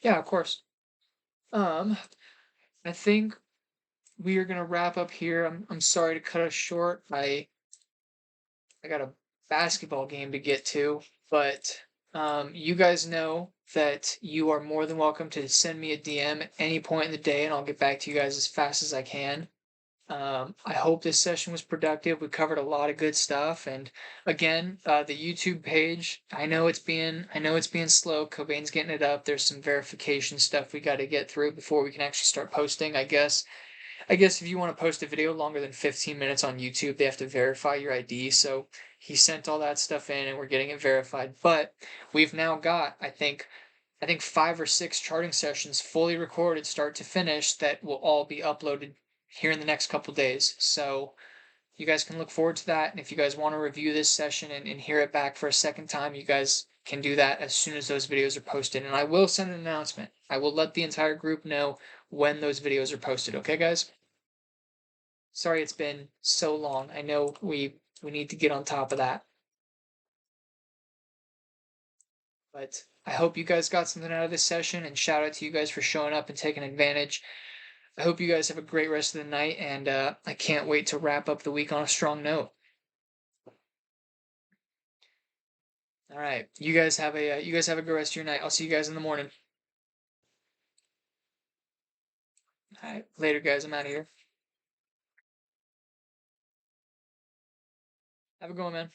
Yeah, of course. Um, I think we are gonna wrap up here. I'm sorry to cut us short. I got a basketball game to get to, but you guys know that you are more than welcome to send me a DM at any point in the day, and I'll get back to you guys as fast as I can. I hope this session was productive. We covered a lot of good stuff, and again, the YouTube page. I know it's being slow. Cobain's getting it up. There's some verification stuff we got to get through before we can actually start posting. I guess if you want to post a video longer than 15 minutes on YouTube, they have to verify your ID. So he sent all that stuff in, and we're getting it verified. But we've now got, I think 5 or 6 charting sessions fully recorded, start to finish, that will all be uploaded here in the next couple days. So you guys can look forward to that. And if you guys want to review this session and hear it back for a second time, you guys can do that as soon as those videos are posted. And I will send an announcement. I will let the entire group know when those videos are posted. Okay, guys? Sorry it's been so long. I know we need to get on top of that. But I hope you guys got something out of this session, and shout out to you guys for showing up and taking advantage. I hope you guys have a great rest of the night, and I can't wait to wrap up the week on a strong note. All right, you guys have a good rest of your night. I'll see you guys in the morning. All right, later, guys. I'm out of here. Have a good one, man.